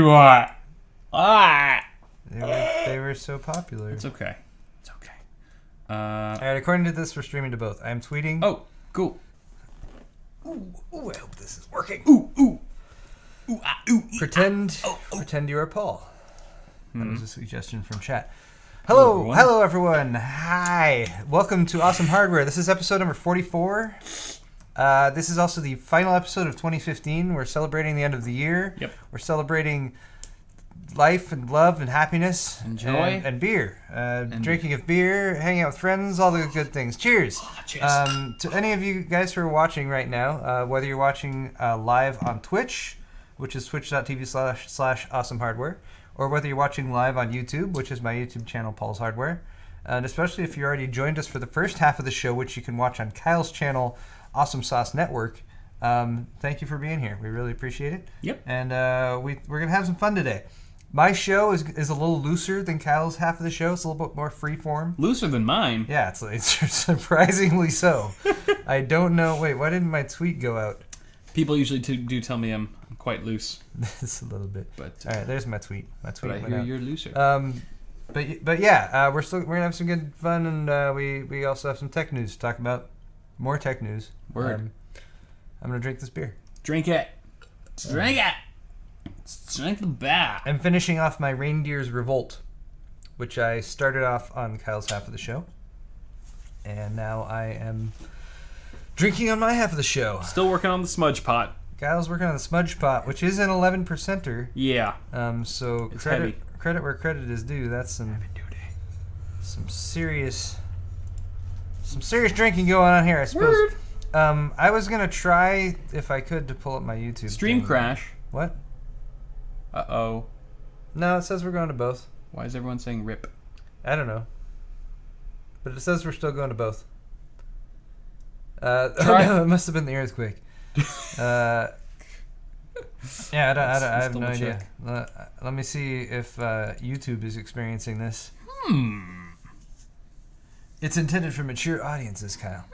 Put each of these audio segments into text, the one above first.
What? They were so popular. It's okay. It's okay. Alright, according to this, we're streaming to both. I'm tweeting. Oh, cool. Ooh, I hope this is working. Ooh. Pretend you are Paul. That was a suggestion from chat. Hello, Hello everyone. Hi. Welcome to Awesome Hardware. This is episode number 44. This is also the final episode of 2015. We're celebrating the end of the year. Yep. We're celebrating life and love and happiness. And joy. And beer. Drinking of beer, hanging out with friends, all the good things. Cheers. Cheers. To any of you guys who are watching right now, whether you're watching live on Twitch, which is twitch.tv/awesomehardware, or whether you're watching live on YouTube, which is my YouTube channel, Paul's Hardware, and especially if you already joined us for the first half of the show, which you can watch on Kyle's channel, Awesome Sauce Network. Thank you for being here. We really appreciate it. Yep. And we're going to have some fun today. My show is a little looser than Kyle's half of the show. It's a little bit more free form. Looser than mine. Yeah, it's surprisingly so. I don't know. Wait, why didn't my tweet go out? People usually do tell me I'm quite loose. It's a little bit. But all right, there's my tweet. But I hear you're looser. But yeah, we're gonna have some good fun, and we also have some tech news to talk about. More tech news. Word. I'm gonna drink this beer. Drink it. Drink it. Drink the beer. I'm finishing off my Reindeer's Revolt, which I started off on Kyle's half of the show, and now I am drinking on my half of the show. Still working on the smudge pot. Kyle's working on the smudge pot, which is an 11%er. Yeah. So it's credit heavy. Credit where credit is due. That's some serious drinking going on here, I suppose. Word. I was gonna try if I could to pull up my YouTube Stream thing. crash. What? Uh-oh. No, it says we're going to both. Why is everyone saying rip? I don't know, but it says we're still going to both. Oh no, it must have been the earthquake. Yeah, I have no idea. Let me see if YouTube is experiencing this. It's intended for mature audiences, Kyle.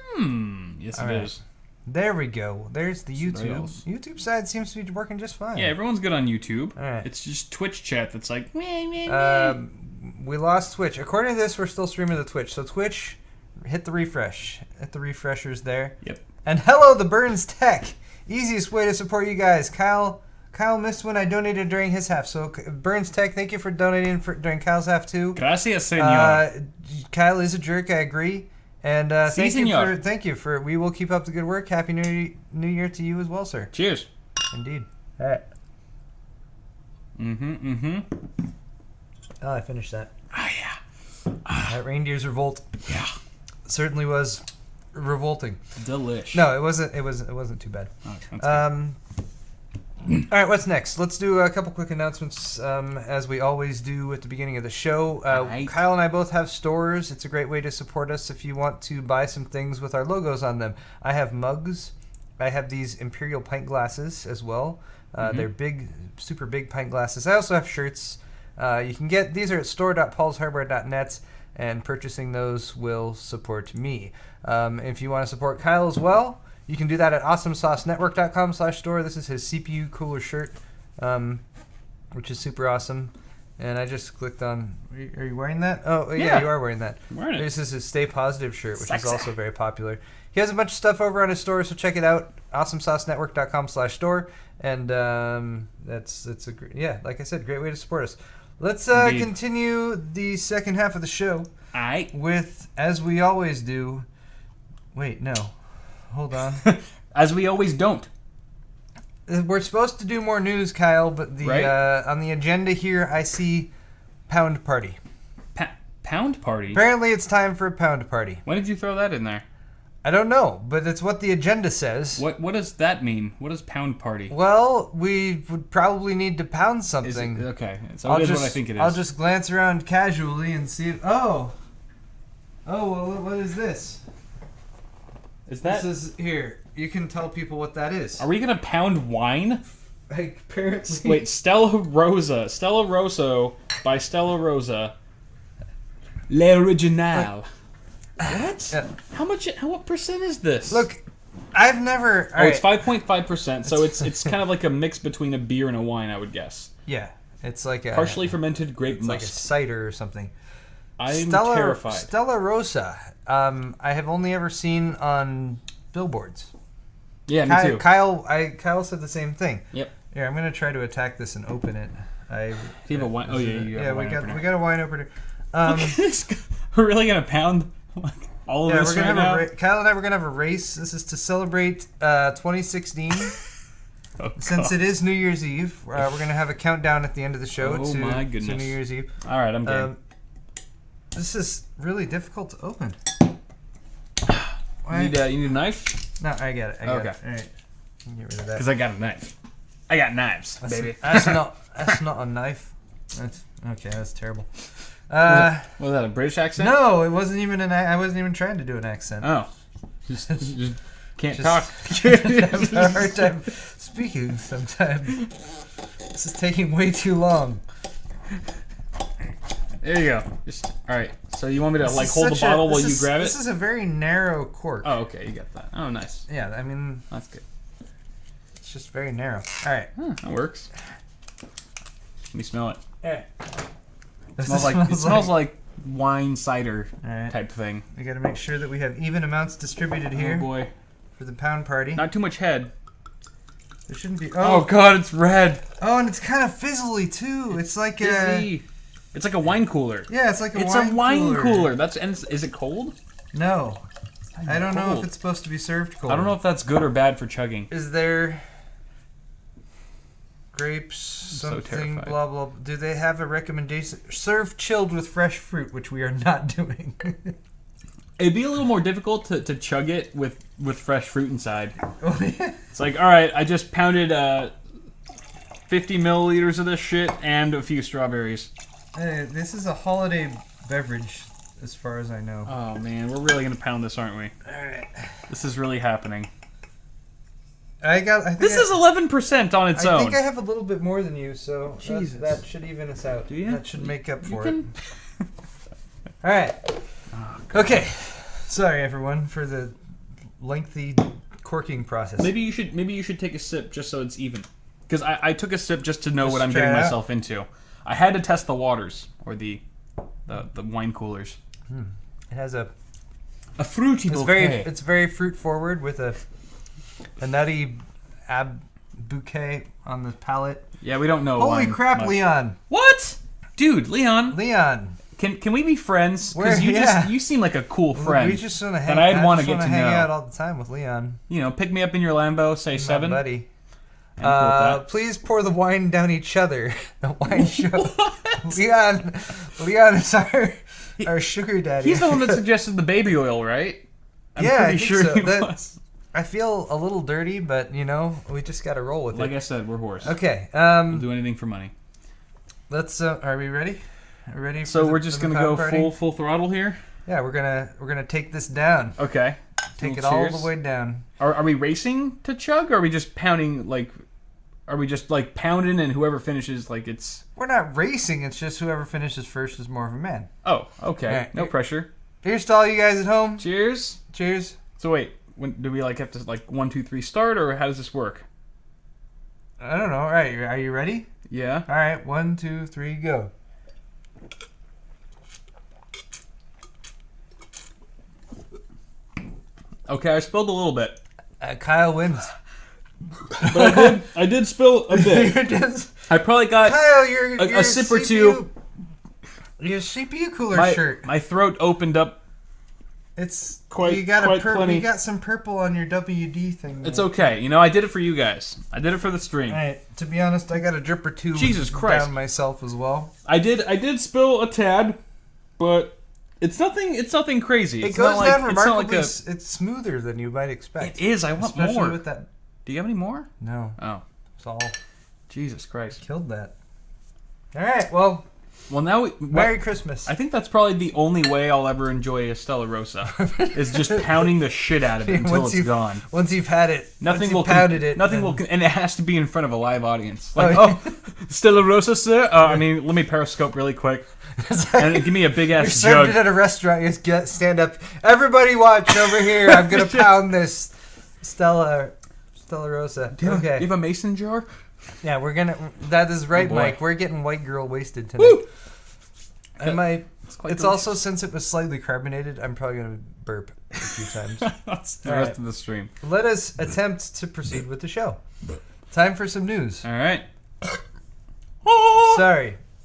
Yes, All it right. is. There we go. There's the Somebody YouTube. else. YouTube side seems to be working just fine. Yeah, everyone's good on YouTube. All right. It's just Twitch chat that's like, meh, meh, meh. We lost Twitch. According to this, we're still streaming to Twitch. So Twitch, hit the refresh. Hit the refreshers there. Yep. And hello, the Burns Tech. Easiest way to support you guys. Kyle missed when I donated during his half. So Burns Tech, thank you for donating during Kyle's half too. Gracias, señor. Kyle is a jerk. I agree. And Si, señor. thank you for. We will keep up the good work. Happy New Year to you as well, sir. Cheers. Indeed. All right. Mm-hmm. Oh, I finished that. Ah, yeah. That Reindeer's Revolt Yeah. certainly was revolting. Delish. No, it wasn't. It wasn't too bad. Oh, that's good. All right, what's next? Let's do a couple quick announcements, as we always do at the beginning of the show. Right. Kyle and I both have stores. It's a great way to support us if you want to buy some things with our logos on them. I have mugs. I have these Imperial pint glasses as well. They're big, super big pint glasses. I also have shirts. You can get these are at store.paulshardware.net, and purchasing those will support me. If you want to support Kyle as well, you can do that at awesomesaucenetwork.com/store. This is his CPU cooler shirt, which is super awesome. And I just clicked on... Are you wearing that? Oh, yeah, you are wearing that. I'm wearing it. This is his Stay Positive shirt, which Sexy. is also very popular. He has a bunch of stuff over on his store, so check it out. awesomesaucenetwork.com/store. And that's a great... Yeah, like I said, great way to support us. Let's continue the second half of the show with, as we always do... Wait, no. Hold on. As we always don't. We're supposed to do more news, Kyle, but Right. On the agenda here, I see Pound Party. Pound party? Apparently, it's time for a Pound Party. When did you throw that in there? I don't know, but it's what the agenda says. What does that mean? What is pound party? Well, we would probably need to pound something. Okay, so it is what I think it is. I'll just glance around casually and see if... Oh, well, what is this? Is that... This is... Here, you can tell people what that is. Are we going to pound wine? Like, apparently... Wait, Stella Rosso by Stella Rosa. L'original. What? What percent is this? Look, I've never... It's 5.5%, so it's kind of like a mix between a beer and a wine, I would guess. Yeah, it's like a partially fermented grape it's like a must. cider or something. I'm terrified. Stella Rosa. I have only ever seen on billboards. Yeah, me too. Kyle said the same thing. Yep. Here, I'm gonna try to attack this and open it. Do you have a wine? Oh yeah, you have a wine opener. We got a wine opener. We're really gonna pound all of this right now. Kyle and I were gonna have a race. This is to celebrate 2016. Since it is New Year's Eve, we're gonna have a countdown at the end of the show to New Year's Eve. All right, I'm game. This is really difficult to open. You need a knife? No, I got it. I got okay. it. All right. Get rid of that. Because I got a knife. I got knives, baby. That's not a knife. That's terrible. Was that a British accent? No, it wasn't even I wasn't even trying to do an accent. Oh. Just can't talk. Have a hard time speaking sometimes. This is taking way too long. There you go. All right. So you want me to hold the bottle while you grab it? This is a very narrow cork. Oh, okay. You got that. Oh, nice. Yeah, I mean... That's good. It's just very narrow. All right. That works. Let me smell it. Yeah. It smells like wine cider type thing. We got to make sure that we have even amounts distributed here. Oh, boy. For the pound party. Not too much head. There shouldn't be... Oh, God, it's red. Oh, and it's kind of fizzly, too. It's like a... It's like a wine cooler. Yeah, it's like a wine cooler. Is it cold? No. I don't know if it's supposed to be served cold. I don't know if that's good or bad for chugging. Is there grapes, something, blah, blah. Do they have a recommendation? Serve chilled with fresh fruit, which we are not doing. It'd be a little more difficult to chug it with fresh fruit inside. Oh, yeah. It's like, all right, I just pounded 50 milliliters of this shit and a few strawberries. Hey, this is a holiday beverage, as far as I know. Oh, man. We're really going to pound this, aren't we? Alright. This is really happening. This is 11% on its own. I think I have a little bit more than you, so that should even us out. Do you? That should make up for it. Alright. Oh, okay. Sorry, everyone, for the lengthy corking process. Maybe you should take a sip just so it's even. Because I took a sip just to know what I'm getting myself into. I had to test the waters or the wine coolers. It has a fruity bouquet. It's very fruit forward with a nutty bouquet on the palate. Yeah, we don't know. Holy crap, much. Leon! What, dude, Leon? Can we be friends? Because you seem like a cool friend. We just want to hang. And I'd want to get to hang know. out all the time with Leon. You know, pick me up in your Lambo, say 7. Buddy. Please pour the wine down each other. The wine show. Leon is our sugar daddy. He's the one that suggested the baby oil, right? I'm pretty sure so. he was. I feel a little dirty, but we just got to roll with it. Like I said, we're horse. Okay. We'll do anything for money. Let's. Are we ready? Are we ready? So we're just gonna go full throttle here. Yeah, we're gonna take this down. Okay. Take it all the way down. Are we racing to chug, or are we just pounding Are we just pounding and whoever finishes it's... We're not racing, it's just whoever finishes first is more of a man. Oh, okay. Right. No pressure. Here's to all you guys at home. Cheers. Cheers. So wait, do we have to 1, 2, 3 start, or how does this work? I don't know. All right, are you ready? Yeah. All right, 1, 2, 3, go. Okay, I spilled a little bit. Kyle wins. But I did spill a bit. I probably got Kyle, you're a sip or two. Your CPU cooler shirt. My throat opened up. It's quite you got some purple on your WD thing. It's okay. I did it for you guys. I did it for the stream. All right. To be honest, I got a drip or two down myself as well. I did spill a tad, but it's nothing crazy. It goes down remarkably. It's smoother than you might expect. It is. I want especially more. With that. Do you have any more? No. Oh. It's all. Jesus Christ. Killed that. All right. Well, now Merry Christmas. I think that's probably the only way I'll ever enjoy a Stella Rosa is just pounding the shit out of it until it's gone. Once you've had it, nothing will pounded it. Nothing will, and it has to be in front of a live audience. Stella Rosa, sir. Let me Periscope really quick. And give me a big ass jug. You're served it at a restaurant. You just stand up. Everybody watch over here. I'm gonna pound this Stella Rosa. Do you have a mason jar? Yeah, that is right, boy. Mike. We're getting white girl wasted tonight. Woo! It's also, since it was slightly carbonated, I'm probably going to burp a few times. That's the rest of the stream. Let us attempt to proceed with the show. Time for some news. All right.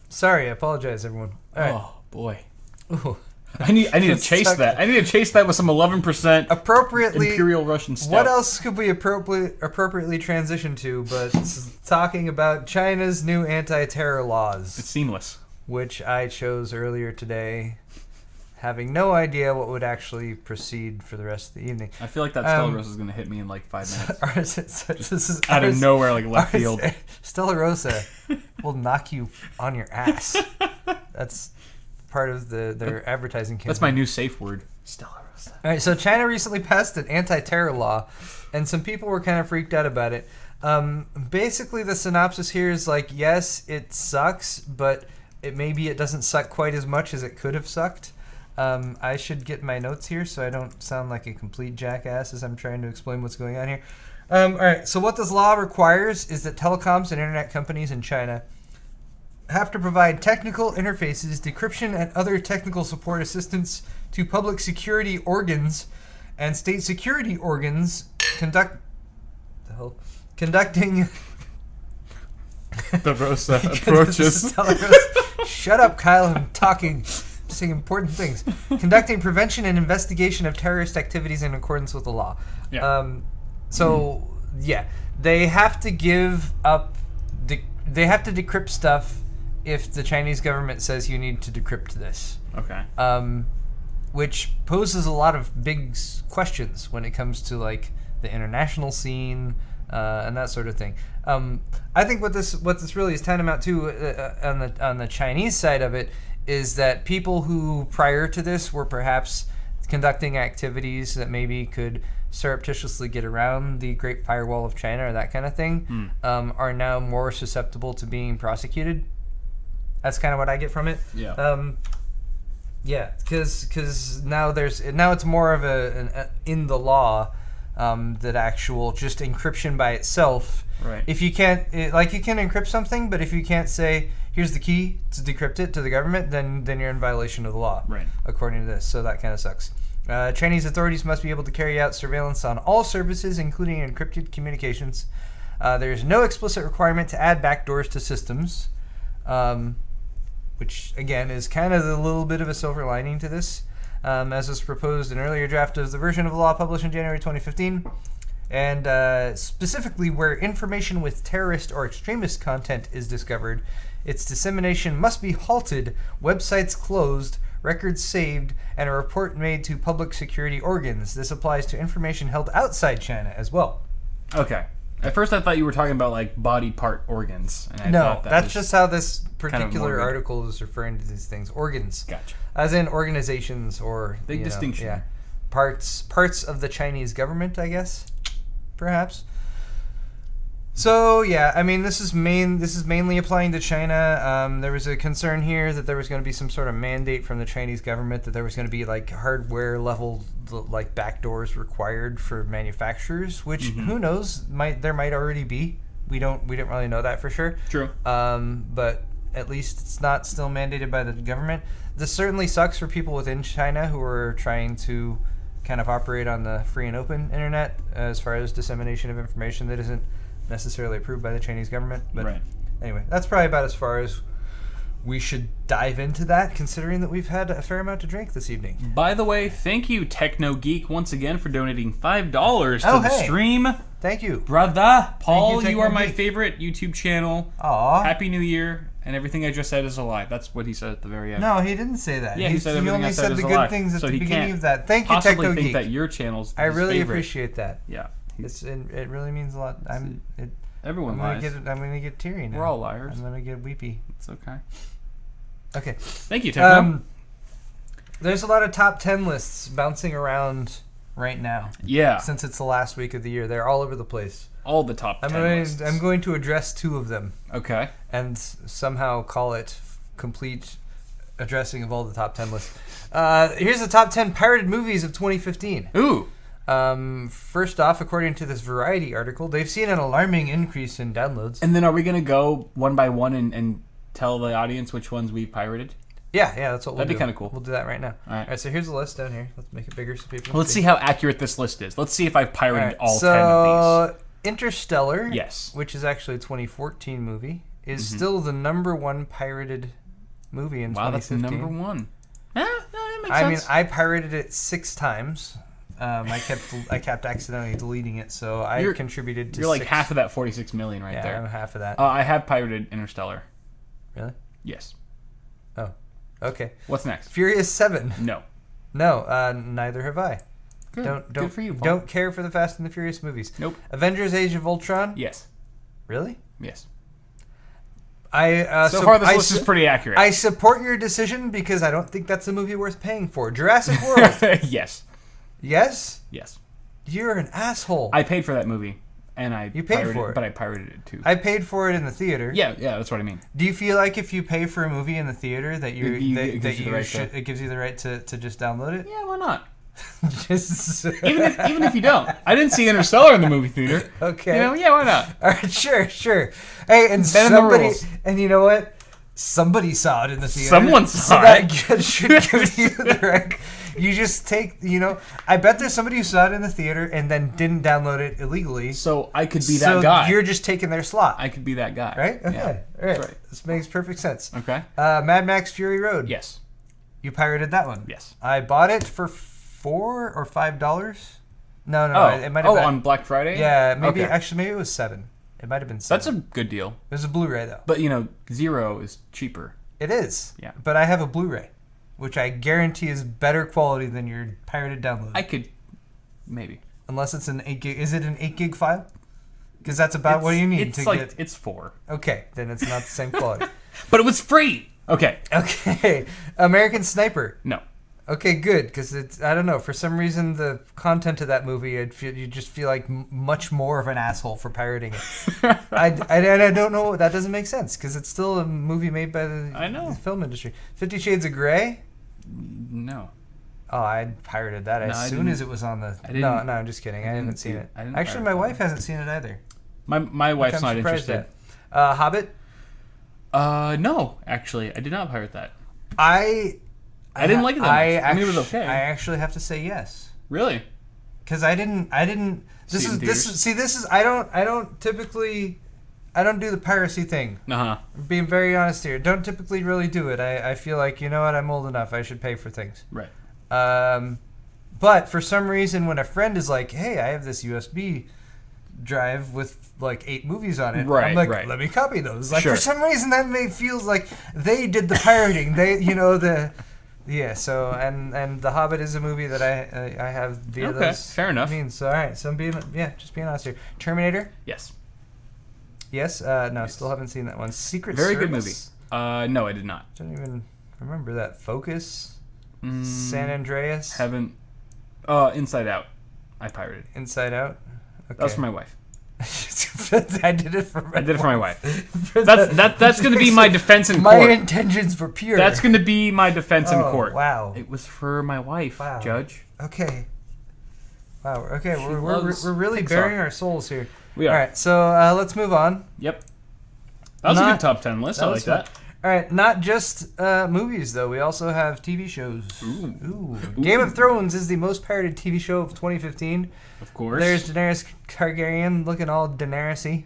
Sorry, I apologize, everyone. All right. Oh boy. Ooh. I need to chase that. I need to chase that with some 11% appropriately Imperial Russian stout. What else could we appropriately transition to but talking about China's new anti-terror laws? It's seamless. Which I chose earlier today, having no idea what would actually proceed for the rest of the evening. I feel like that Stella Rosa is going to hit me in like 5 minutes. This is out of nowhere, like left field. Stella Rosa will knock you on your ass. That's part of their advertising campaign. That's my new safe word. Stella Rosa. All right, so China recently passed an anti-terror law, and some people were kind of freaked out about it. Basically, the synopsis here is like, yes, it sucks, but maybe it doesn't suck quite as much as it could have sucked. I should get my notes here so I don't sound like a complete jackass as I'm trying to explain what's going on here. All right, so what this law requires is that telecoms and internet companies in China have to provide technical interfaces, decryption, and other technical support assistance to public security organs and state security organs conducting The Rosa approaches. Shut up, Kyle. I'm talking. Saying important things. Conducting prevention and investigation of terrorist activities in accordance with the law. Yeah. They have to give up. They have to decrypt stuff if the Chinese government says you need to decrypt this. Okay. Which poses a lot of big questions when it comes to like the international scene and that sort of thing. I think what this really is tantamount to on the Chinese side of it is that people who prior to this were perhaps conducting activities that maybe could surreptitiously get around the Great Firewall of China or that kind of thing are now more susceptible to being prosecuted. That's kind of what I get from it. Yeah. Because now it's more of an in the law that actual just encryption by itself. Right. If you can't, you can encrypt something, but if you can't say, here's the key to decrypt it to the government, then you're in violation of the law. Right. According to this. So that kind of sucks. Chinese authorities must be able to carry out surveillance on all services, including encrypted communications. There's no explicit requirement to add backdoors to systems, which, again, is kind of a little bit of a silver lining to this, as was proposed in an earlier draft of the version of the law published in January 2015. And specifically where information with terrorist or extremist content is discovered, its dissemination must be halted, websites closed, records saved, and a report made to public security organs. This applies to information held outside China as well. Okay. At first I thought you were talking about like body part organs. And I no, thought that's just how this particular kind of article is referring to these things. Organs. Gotcha. As in organizations or... Big distinction. Yeah. Parts of the Chinese government, I guess. Perhaps. So yeah, I mean, this is mainly applying to China. There was a concern here that there was going to be some sort of mandate from the Chinese government that there was going to be like hardware level like backdoors required for manufacturers, which who knows, there might already be. We don't really know that for sure. True. But at least it's not still mandated by the government. This certainly sucks for people within China who are trying to kind of operate on the free and open internet as far as dissemination of information that isn't necessarily approved by the Chinese government. But right. Anyway, that's probably about as far as we should dive into that, considering that we've had a fair amount to drink this evening. By the way, thank you, Techno Geek, once again for donating $5 to the stream. Thank you. Brother, Paul, Thank you are my Geek. favorite YouTube channel. Aw. Happy New Year. And everything I just said is a lie. That's what he said at the very end. No, he didn't say that. Yeah, he said everything only I said is the a good lie. things at So the he beginning can't of that. Thank you, possibly Techno think Geek. that your channel's I his really favorite. appreciate that. Yeah. It really means a lot. Everyone I'm lies. gonna get teary now. We're all liars. I'm gonna get weepy. It's okay. Okay. Thank you, Techno. There's a lot of top 10 lists bouncing around right now. Yeah. Since it's the last week of the year, they're all over the place. All the top 10 lists. I'm going to address 2 of them. Okay. And somehow call it complete addressing of all the top 10 lists. Here's the top 10 pirated movies of 2015. Ooh. First off, according to this Variety article, they've seen an alarming increase in downloads. And then are we going to go one by one and tell the audience which ones we've pirated? Yeah, that's what we'll do. That'd be kind of cool. We'll do that right now. All right. So here's the list down here. Let's make it bigger so people can Let's see how accurate this list is. Let's see if I've pirated all 10 so, of these. Interstellar, Yes. which is actually a 2014 movie, is still the number 1 pirated movie in 2015. Wow, that's number 1. No, that makes I mean, sense. I pirated it 6 times. I kept accidentally deleting it, so I contributed to. You're like 6. half of that 46 million right there. Yeah, I'm half of that. I have pirated Interstellar. Really? Yes. Oh, okay. What's next? Furious 7. No. No, neither have I. Good. Good for you, Paul. Don't care for the Fast and the Furious movies. Nope. Avengers: Age of Ultron. Yes. Really? Yes. So far, this list is pretty accurate. I support your decision because I don't think that's a movie worth paying for. Jurassic World. Yes. Yes? Yes. You're an asshole. I paid for that movie, and You paid for it. but I pirated it too. I paid for it in the theater. Yeah, that's what I mean. Do you feel like if you pay for a movie in the theater that It gives you the right to just download it? Yeah, why not? Just Even if you don't. I didn't see Interstellar in the movie theater. Okay. Yeah, why not? All right, sure. Hey, and and you know what? Somebody saw it in the theater. Someone saw it. That should give you the right. You just take, I bet there's somebody who saw it in the theater and then didn't download it illegally. So I could be that guy. You're just taking their slot. I could be that guy. Right? Okay. Yeah, All right. right. This makes perfect sense. Okay. Mad Max Fury Road. Yes. You pirated that one. Yes. I bought it for $4 or $5. No. It might have been on Black Friday? Yeah, maybe. Okay. Actually, maybe it was $7. It might have been $7. That's a good deal. It was a Blu-ray though. But $0 is cheaper. It is. Yeah. But I have a Blu-ray, which I guarantee is better quality than your pirated download. I could, maybe. Unless it's an 8 gig. Is it an 8 gig file? Because that's about what you need to get. It's 4. Okay, then it's not the same quality. But it was free. Okay. American Sniper. No. Okay, good, because it's, I don't know, for some reason the content of that movie, you just feel like much more of an asshole for pirating it. I don't know, that doesn't make sense, because it's still a movie made by the film industry. 50 Shades of Grey? No. Oh, I pirated that as soon as it was on the... No, I'm just kidding, I haven't seen it. Actually, my wife hasn't seen it either. My wife's not interested. Hobbit? No, actually, I did not pirate that. I didn't like it that much. I mean, it was okay. I actually have to say yes. Really? Because I didn't. This is. I don't typically. I don't do the piracy thing. I'm being very honest here. Don't typically really do it. I feel like, you know what, I'm old enough. I should pay for things. Right. But for some reason, when a friend is like, "Hey, I have this USB drive with like 8 movies on it," I'm like, "Let me copy those." Like, for some reason, that feels like they did the pirating. Yeah, so and The Hobbit is a movie that I have via those. Fair enough. means. So all right, so just being honest here. Terminator? Yes. Yes? No, still haven't seen that one. Secret Very Service? good movie. No, I did not. Don't even remember that. Focus? San Andreas? Haven't. Inside Out. I pirated. Inside Out? Okay. That was for my wife. I did it for my wife. That's going to be my defense in court. My intentions were pure. That's going to be my defense in court. Wow. It was for my wife, Judge. Okay. Wow. Okay, we're really burying our souls here. We are. All right, so let's move on. Yep. That was a good top 10 list. I like that. All right, not just movies, though. We also have TV shows. Ooh. Game of Thrones is the most pirated TV show of 2015. Of course. There's Daenerys Targaryen looking all Daenerys-y.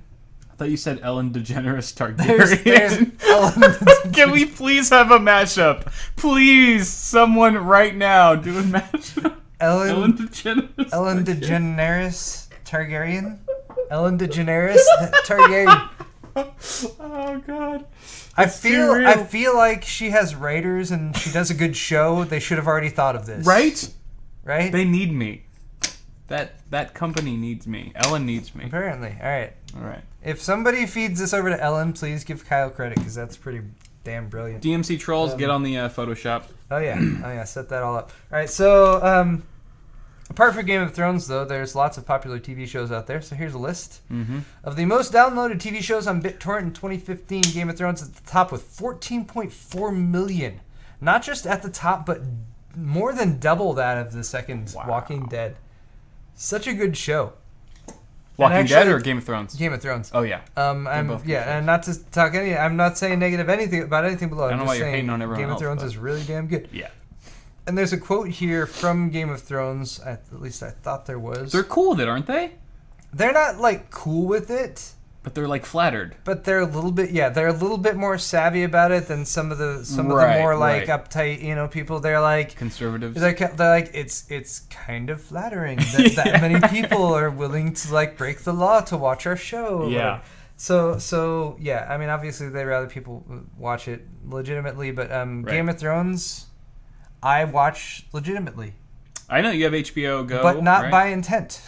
I thought you said Ellen DeGeneres Targaryen. There's Ellen Can we please have a mashup? Please, someone right now do a mashup. Ellen DeGeneres. Ellen DeGeneres Targaryen. Ellen DeGeneres Targaryen. Oh God. I feel like she has writers and she does a good show. They should have already thought of this. Right? They need me. That company needs me. Ellen needs me. Apparently. All right. If somebody feeds this over to Ellen, please give Kyle credit because that's pretty damn brilliant. DMC Trolls, get on the Photoshop. Oh yeah. Set that all up. All right. So apart from Game of Thrones, though, there's lots of popular TV shows out there. So here's a list of the most downloaded TV shows on BitTorrent in 2015. Game of Thrones at the top with 14.4 million. Not just at the top, but more than double that of the second Walking Dead. Such a good show. Walking Dead or Game of Thrones? Game of Thrones. Oh yeah. And not to talk I'm not saying negative about anything below. I don't know why just you're saying hating on everyone Game else, of Thrones but... is really damn good. Yeah. And there's a quote here from Game of Thrones. At least I thought there was. They're cool with it, aren't they? They're not like cool with it. But they're like flattered. But they're a little bit more savvy about it than some of the more like uptight, people. They're like conservatives. They're like it's kind of flattering that many people are willing to like break the law to watch our show. Yeah. So yeah, I mean obviously they'd rather people watch it legitimately, but Game of Thrones, I watch legitimately. I know you have HBO Go, but not right? by intent.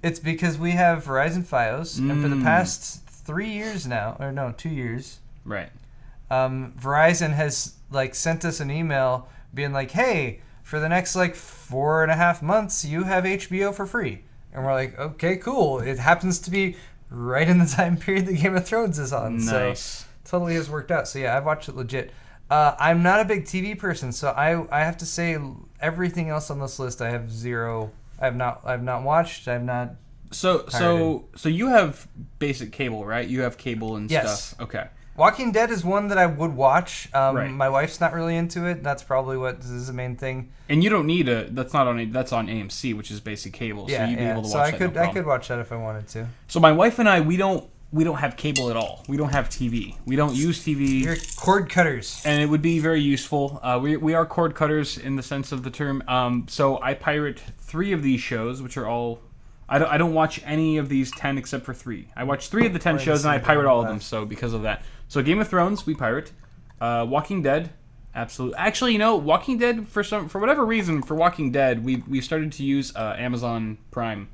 It's because we have Verizon Fios, and for the past 3 years now, or no, 2 years, right? Verizon has like sent us an email being like, "Hey, for the next like 4.5 months, you have HBO for free," and we're like, "Okay, cool." It happens to be right in the time period that Game of Thrones is on, nice. So totally has worked out. So yeah, I've watched it legit. I'm not a big TV person, so I have to say everything else on this list I have zero. I've not watched. I've not. So you have basic cable, right? You have cable and stuff. Okay. Walking Dead is one that I would watch. Right. My wife's not really into it. That's probably what is the main thing. And you don't need that's on AMC, which is basic cable. So you'd be able to watch that. So I could watch that if I wanted to. So my wife and I, we don't have cable at all. We don't have TV. We don't use TV. You're cord cutters. And it would be very useful. We are cord cutters in the sense of the term. So I pirate 3 of these shows, which are all... I don't watch any of these 10 except for 3. I watch 3 of the 10 shows and I pirate all of them. So because of that. So Game of Thrones, we pirate. Walking Dead, absolutely. Actually, Walking Dead, for whatever reason, for Walking Dead, we started to use Amazon Prime.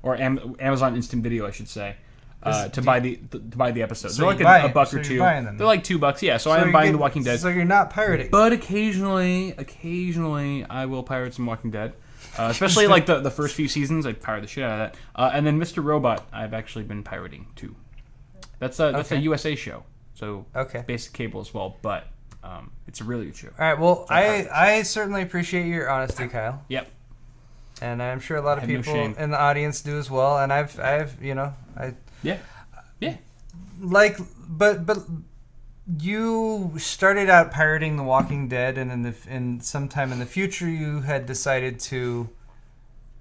Or Amazon Instant Video, I should say. To buy the episodes. So they're like a buck or two. Them. They're like $2. Yeah, so I am buying The Walking Dead. So you're not pirating. But occasionally I will pirate some Walking Dead. Especially like the first few seasons, I pirate the shit out of that. And then Mr. Robot, I've actually been pirating too. That's a USA show, so basic cable as well. But it's a really good show. All right, well, I certainly appreciate your honesty, Kyle. Yep. And I'm sure a lot of people in the audience do as well. And I've yeah. Like, but you started out pirating The Walking Dead, and in sometime in the future, you had decided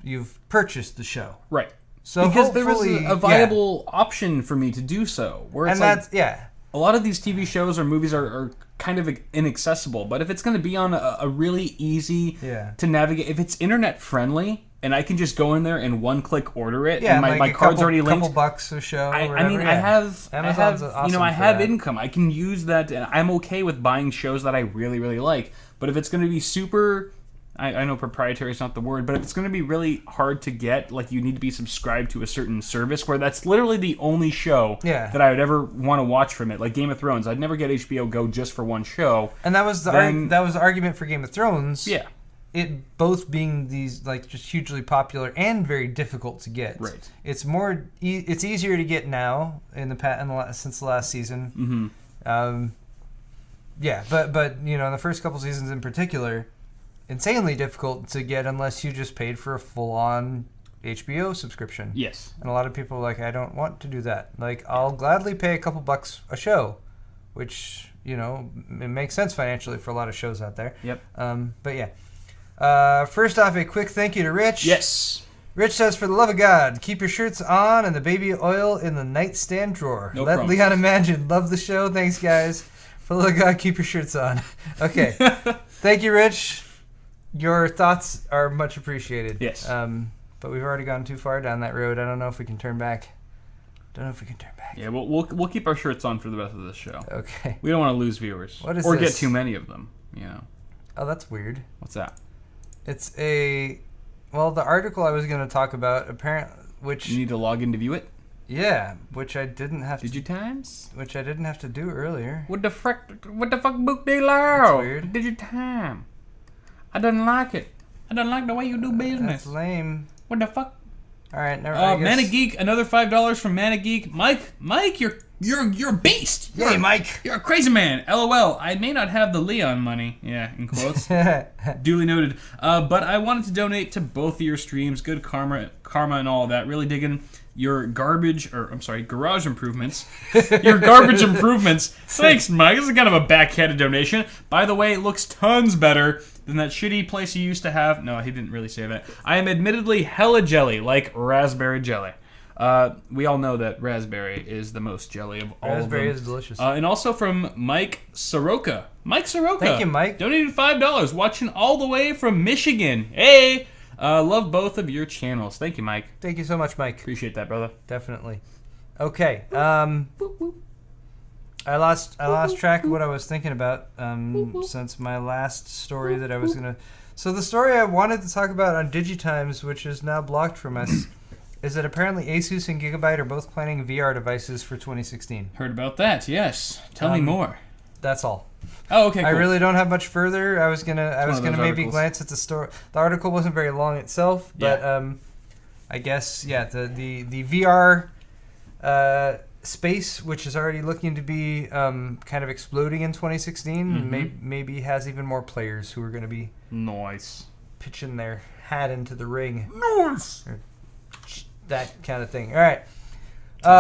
you've purchased the show, right? So because there was a viable option for me to do so. Where it's a lot of these TV shows or movies are kind of inaccessible. But if it's going to be on a really easy to navigate, if it's internet friendly. And I can just go in there and one-click order it, and my card's already linked. Couple bucks a show. I mean, I have income. I can use that, and I'm okay with buying shows that I really, really like. But if it's going to be super, I know proprietary is not the word, but if it's going to be really hard to get, like you need to be subscribed to a certain service where that's literally the only show that I would ever want to watch from it, like Game of Thrones. I'd never get HBO Go just for one show. And that was the argument for Game of Thrones. Yeah. It both being these like just hugely popular and very difficult to get. Right. It's it's easier to get now since the last season. Mm-hmm. But in the first couple seasons in particular, insanely difficult to get unless you just paid for a full-on HBO subscription. Yes. And a lot of people are like, I don't want to do that. Like, I'll gladly pay a couple bucks a show, which it makes sense financially for a lot of shows out there. Yep. But yeah. First off, a quick thank you to Rich. Yes. Rich says, for the love of God, keep your shirts on and the baby oil in the nightstand drawer. No Let promises. Leon imagine. Love the show. Thanks, guys. For the love of God, keep your shirts on. Okay. Thank you, Rich. Your thoughts are much appreciated. Yes. But we've already gone too far down that road. I don't know if we can turn back. Yeah, we'll keep our shirts on for the rest of this show. Okay. We don't want to lose viewers. What is or this? Get too many of them. Oh, that's weird. What's that? It's the article I was going to talk about, which... You need to log in to view it? Yeah, which I didn't have to... Did you times? Which I didn't have to do earlier. What the fuck book they allow? That's weird. Did you time? I don't like it. I don't like the way you do business. That's lame. What the fuck? All right, never mind. Mana Geek, another $5 from Mana Geek. Mike, You're a beast. Yay, Mike. You're a crazy man. LOL. I may not have the Leon money. Yeah, in quotes. Duly noted. But I wanted to donate to both of your streams. Good karma and all that. Really digging your garage improvements. Your garbage improvements. Thanks, Mike. This is kind of a backhanded donation. By the way, it looks tons better than that shitty place you used to have. No, he didn't really say that. I am admittedly hella jelly, like raspberry jelly. We all know that raspberry is the most jelly of all of them. Raspberry is delicious. And also from Mike Soroka. Mike Soroka. Thank you, Mike. Donated $5, watching all the way from Michigan. Hey! Love both of your channels. Thank you, Mike. Thank you so much, Mike. Appreciate that, brother. Definitely. Okay. I lost track of what I was thinking about since my last story that I was going to... So the story I wanted to talk about on Digitimes, which is now blocked from us, is that apparently Asus and Gigabyte are both planning VR devices for 2016. Heard about that, yes. Tell me more. That's all. Oh, okay, cool. I really don't have much further. I was gonna maybe articles. glance at the story. The article wasn't very long itself, but I guess the VR space, which is already looking to be kind of exploding in 2016, maybe has even more players who are going to be nice pitching their hat into the ring. Nice. That kind of thing. All right.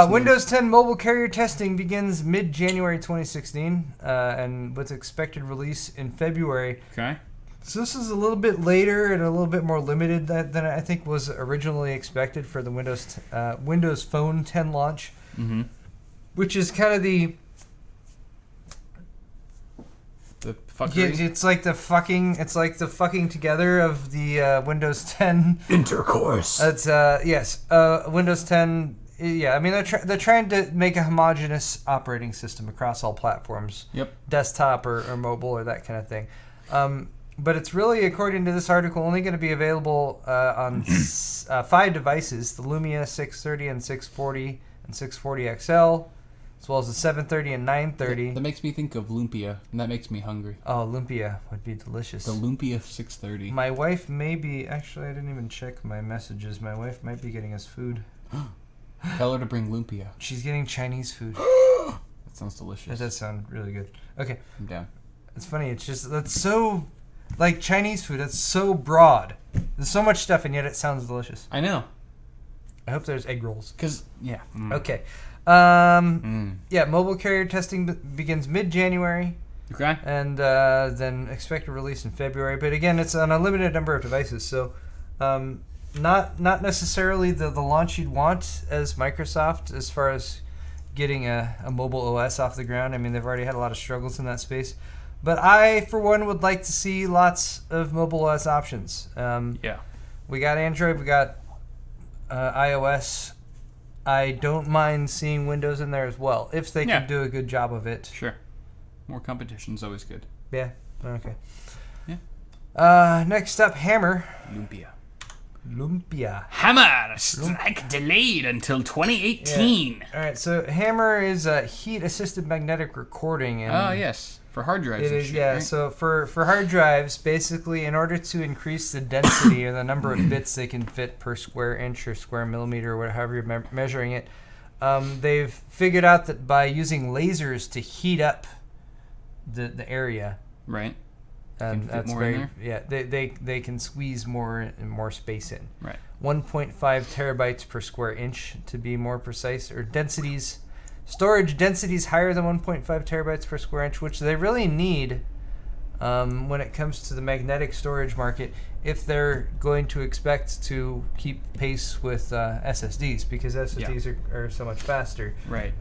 Windows 10 mobile carrier testing begins mid-January 2016, and with expected release in February. Okay. So this is a little bit later and a little bit more limited than I think was originally expected for the Windows Phone 10 launch, which is kind of the fuckery. It's like the fucking together of the Windows 10 intercourse. It's yes, Windows 10. Yeah, I mean they're trying to make a homogeneous operating system across all platforms. Yep. Desktop or mobile or that kind of thing. But it's really, according to this article, only going to be available on 5 devices: the Lumia 630 and 640 and 640 XL, as well as the 730 and 930. That makes me think of lumpia, and that makes me hungry. Oh, lumpia would be delicious. The lumpia 630. My wife may be... Actually, I didn't even check my messages. My wife might be getting us food. Tell her to bring lumpia. She's getting Chinese food. That sounds delicious. That does sound really good. Okay. I'm down. It's funny. It's just... That's so... Like Chinese food, that's so broad. There's so much stuff, and yet it sounds delicious. I know. I hope there's egg rolls. Yeah. Okay. Yeah, mobile carrier testing begins mid-January. Okay. And then expected release in February. But again, it's on a limited number of devices, so not necessarily the launch you'd want as Microsoft as far as getting a mobile OS off the ground. I mean, they've already had a lot of struggles in that space. But I, for one, would like to see lots of mobile OS options. Yeah. We got Android, we got iOS. I don't mind seeing Windows in there as well, if they can do a good job of it. Sure. More competition's always good. Yeah. Okay. Yeah. Next up, HAMR. Lumpia. HAMR strike delayed until 2018. Yeah. All right. So HAMR is heat-assisted magnetic recording. And yes. For hard drives. It is, yeah. Right? So for hard drives, basically, in order to increase the density or the number of bits they can fit per square inch or square millimeter, or however you're measuring it, they've figured out that by using lasers to heat up the area, right, and that's very they can squeeze more space in. Right. 1.5 terabytes per square inch to be more precise, or densities. Storage densities higher than 1.5 terabytes per square inch, which they really need when it comes to the magnetic storage market if they're going to expect to keep pace with SSDs, because SSDs are so much faster. Right.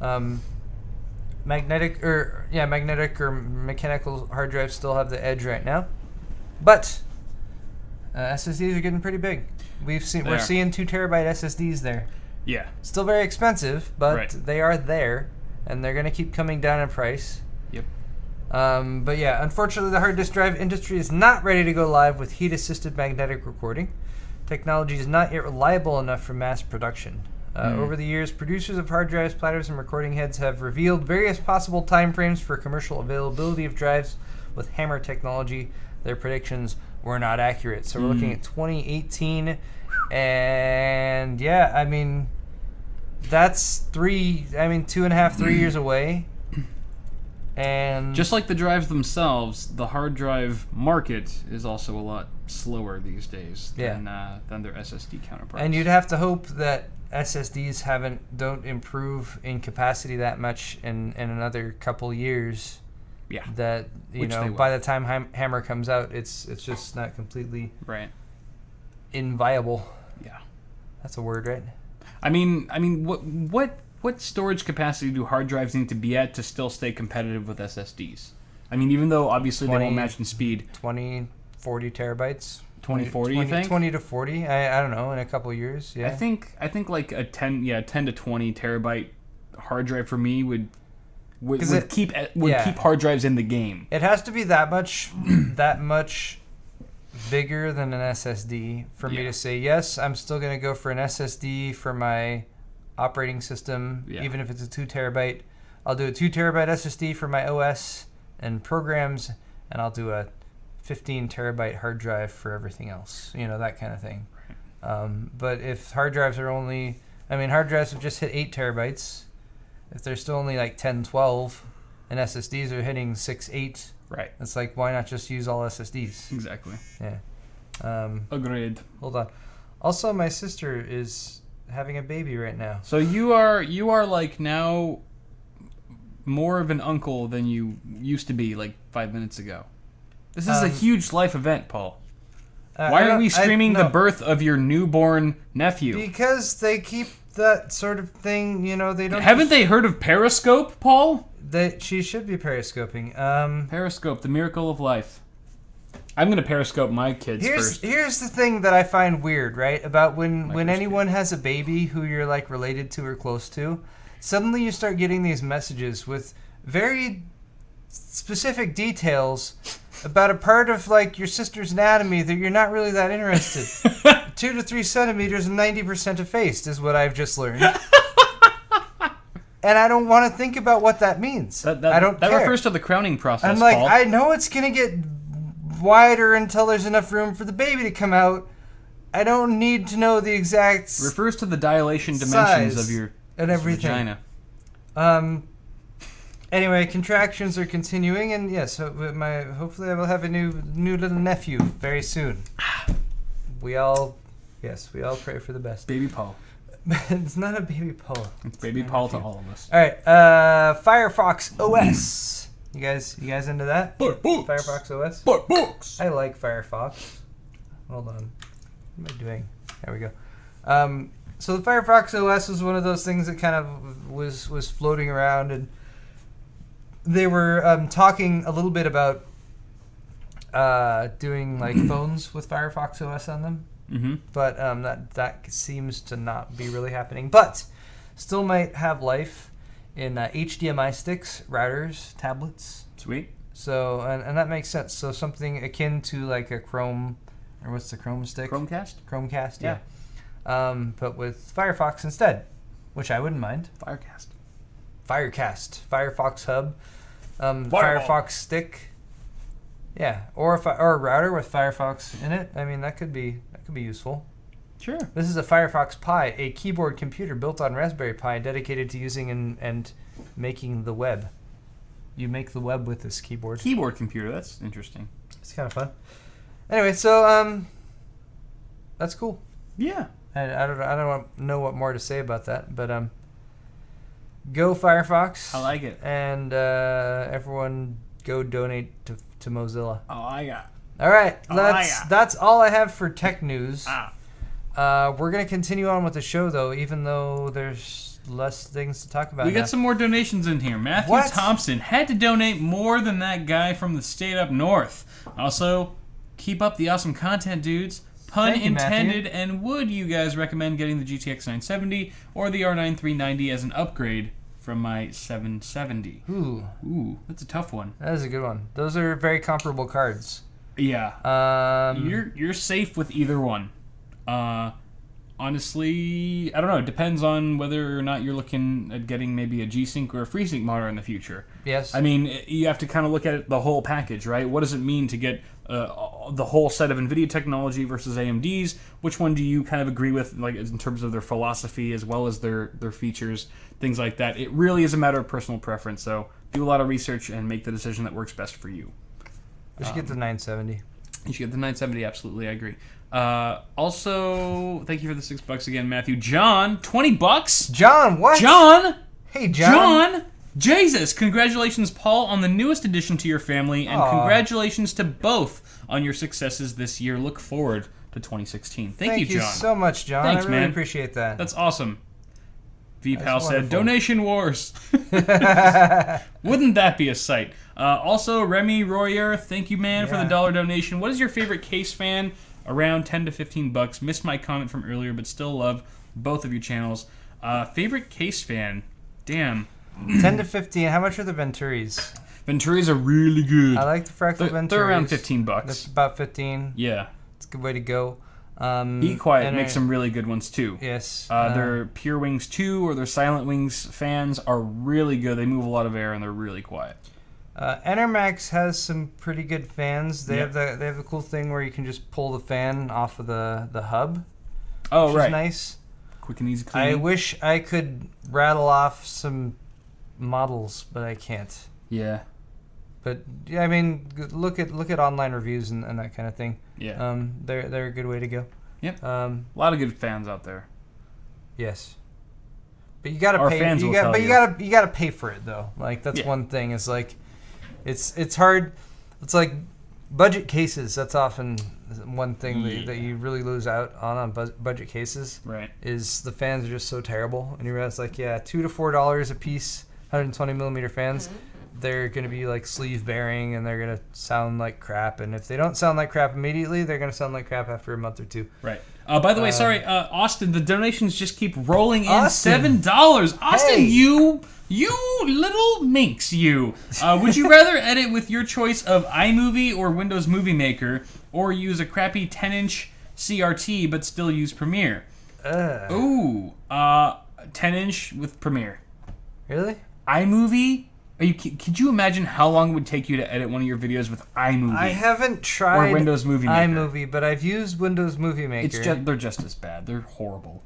Magnetic or mechanical hard drives still have the edge right now, but SSDs are getting pretty big. We're seeing 2 terabyte SSDs there. Yeah. Still very expensive, but they are there, and they're going to keep coming down in price. Yep. But yeah, unfortunately, the hard disk drive industry is not ready to go live with heat-assisted magnetic recording. Technology is not yet reliable enough for mass production. Over the years, producers of hard drives, platters, and recording heads have revealed various possible timeframes for commercial availability of drives with HAMR technology. Their predictions were not accurate. So we're looking at 2018. And yeah, I mean, That's 2.5, 3 years away. And just like the drives themselves, the hard drive market is also a lot slower these days than their SSD counterparts. And you'd have to hope that SSDs don't improve in capacity that much in another couple years. Yeah. That by the time HAMR comes out, it's just not completely inviable. Yeah. That's a word, right? I mean, what storage capacity do hard drives need to be at to still stay competitive with SSDs? I mean, even though obviously they won't match in speed. 20, 40 terabytes. 2040, you think? 20 to 40. I don't know, in a couple of years. Yeah. I think like a 10 to 20 terabyte hard drive for me would keep hard drives in the game. It has to be that much bigger than an SSD for me to say yes. I'm still going to go for an SSD for my operating system, even if it's a 2 terabyte. I'll do a 2 terabyte SSD for my OS and programs, and I'll do a 15 terabyte hard drive for everything else. That kind of thing. But if hard drives are hard drives have just hit 8 terabytes. If they're still only like 10, 12, and SSDs are hitting 6, 8, right? It's like, why not just use all SSDs? Exactly. Yeah. Agreed. Hold on. Also, my sister is having a baby right now. So you are like now more of an uncle than you used to be like 5 minutes ago. This is a huge life event, Paul. Why are we streaming the birth of your newborn nephew? Because they keep that sort of thing, they don't... Haven't they heard of Periscope, Paul? She should be periscoping. Periscope, the miracle of life. I'm going to Periscope my kids first. Here's the thing that I find weird, right? About when anyone has a baby who you're like related to or close to, suddenly you start getting these messages with very specific details about a part of like your sister's anatomy that you're not really that interested. 2 to 3 centimeters and 90% effaced is what I've just learned. And I don't want to think about what that means. I don't care. That refers to the crowning process, I'm like, Paul. I know it's going to get wider until there's enough room for the baby to come out. I don't need to know the exact refers to the dilation dimensions of your vagina. Anyway, contractions are continuing, and yes, hopefully I will have a new little nephew very soon. We all pray for the best. Baby Paul. It's not a baby Paul. It's baby Paul to all of us. All right, Firefox OS. You guys into that? Firefox OS. Firefox. I like Firefox. Hold on, what am I doing? There we go. So the Firefox OS was one of those things that kind of was floating around, and they were talking a little bit about doing like phones with Firefox OS on them. Mm-hmm. But that seems to not be really happening. But still might have life in HDMI sticks, routers, tablets. Sweet. So and that makes sense. So something akin to like a Chrome, or what's the Chrome stick? Chromecast, yeah. But with Firefox instead, which I wouldn't mind. Firecast, Firefox Hub, Firefox Stick, yeah, or a router with Firefox in it. I mean, that could be useful. Sure. This is a Firefox Pi, a keyboard computer built on Raspberry Pi, dedicated to using and making the web. You make the web with this keyboard. Keyboard computer. That's interesting. It's kind of fun. Anyway, so that's cool. Yeah. I don't know what more to say about that, but go Firefox. I like it. And everyone go donate to Mozilla. All right, that's all I have for tech news. We're gonna continue on with the show though, even though there's less things to talk about. We got some more donations in here. Matthew Thompson had to donate more than that guy from the state up north. Also, keep up the awesome content, dudes. Pun intended. And would you guys recommend getting the GTX 970 or the R9 390 as an upgrade from my 770? Ooh, that's a tough one. That is a good one. Those are very comparable cards. Yeah. You're safe with either one. Honestly, I don't know. It depends on whether or not you're looking at getting maybe a G-Sync or a FreeSync monitor in the future. Yes. I mean, you have to kind of look at it, the whole package, right? What does it mean to get the whole set of NVIDIA technology versus AMD's. Which one do you kind of agree with, like in terms of their philosophy as well as their features, things like that? It really is a matter of personal preference. So do a lot of research and make the decision that works best for you. We should get the 970. You should get the 970. Absolutely, I agree. Also, thank you for the $6 again, Matthew. John, $20. John, what? John. Hey, John. Jesus, congratulations, Paul, on the newest addition to your family, and congratulations to both on your successes this year. Look forward to 2016. Thank you, John. Thank you so much, John. Thanks, I really man. appreciate that. That's awesome. VPal That's said, wonderful. donation wars. Wouldn't that be a sight? Also, Remy Royer, thank you, man, for the $1 donation. What is your favorite case fan? Around 10 to $15. Missed my comment from earlier, but still love both of your channels. Favorite case fan? Damn. 10 to 15. How much are the Venturis? Venturis are really good. I like the Fractal Venturis. They're around $15. That's about 15. Yeah. It's a good way to go. Be Quiet makes some really good ones too. Yes. Their Pure Wings 2 or their Silent Wings fans are really good. They move a lot of air and they're really quiet. Enermax has some pretty good fans. They have the cool thing where you can just pull the fan off of the hub. Oh, which right. is nice. Quick and easy cleaning. I wish I could rattle off some models, but I can't. Yeah. But yeah, I mean, look at online reviews and that kind of thing. Yeah. They're a good way to go. Yep. A lot of good fans out there. Yes. But you gotta Our pay. fans will tell you gotta pay for it though. Like that's one thing. Is like, it's hard. It's like budget cases. That's often one thing that you really lose out on budget cases. Right. Is the fans are just so terrible, and you realize like $2 to $4 a piece, 120 millimeter fans. They're going to be like sleeve bearing and they're going to sound like crap. And if they don't sound like crap immediately, they're going to sound like crap after a month or two. Right. By the way, sorry, Austin, the donations just keep rolling in. Austin. $7. Austin, Hey. you little minx, you. Would you rather edit with your choice of iMovie or Windows Movie Maker, or use a crappy 10-inch CRT but still use Premiere? 10-inch with Premiere. Really? iMovie? Could you imagine how long it would take you to edit one of your videos with iMovie? I haven't tried or Windows Movie Maker. iMovie, but I've used Windows Movie Maker. They're just as bad. They're horrible.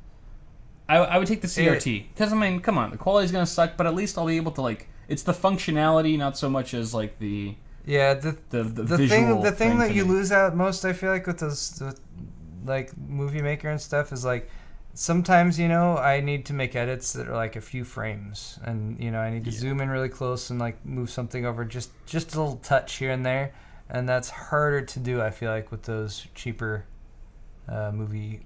I would take the CRT because I mean, come on, the quality's gonna suck, but at least I'll be able to like. It's the functionality, not so much as like the the visual thing that you me. lose out most, I feel like, with those like Movie Maker and stuff is like. Sometimes, I need to make edits that are like a few frames, and I need to zoom in really close and like move something over just a little touch here and there, and that's harder to do. I feel like with those cheaper movie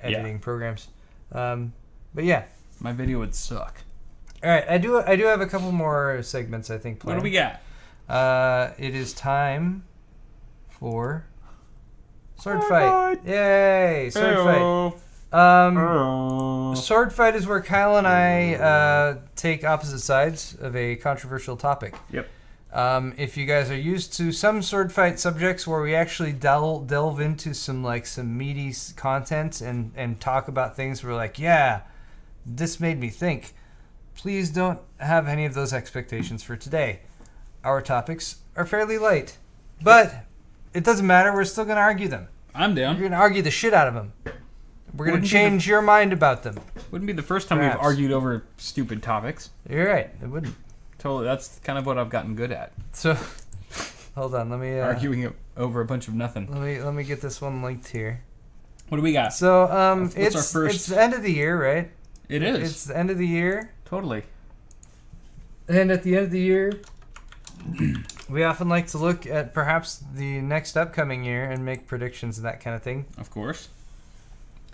editing programs. But yeah, my video would suck. All right, I do have a couple more segments I think. Planned. What do we got? It is time for sword fight. Yay, sword fight. Sword fight is where Kyle and I take opposite sides of a controversial topic. Yep. If you guys are used to some sword fight subjects where we actually delve into some meaty content and talk about things where we're like, yeah, this made me think. Please don't have any of those expectations for today. Our topics are fairly light, but it doesn't matter. We're still going to argue them. I'm down. We're going to argue the shit out of them. We're going to change your mind about them. Wouldn't be the first time Perhaps. we've argued over stupid topics. You're right. It wouldn't. Totally. That's kind of what I've gotten good at. So, hold on. Let me arguing over a bunch of nothing. Let me get this one linked here. What do we got? So, What's our first? It's the end of the year, right? It is. It's the end of the year. Totally. And at the end of the year, we often like to look at perhaps the next upcoming year and make predictions and that kind of thing. Of course.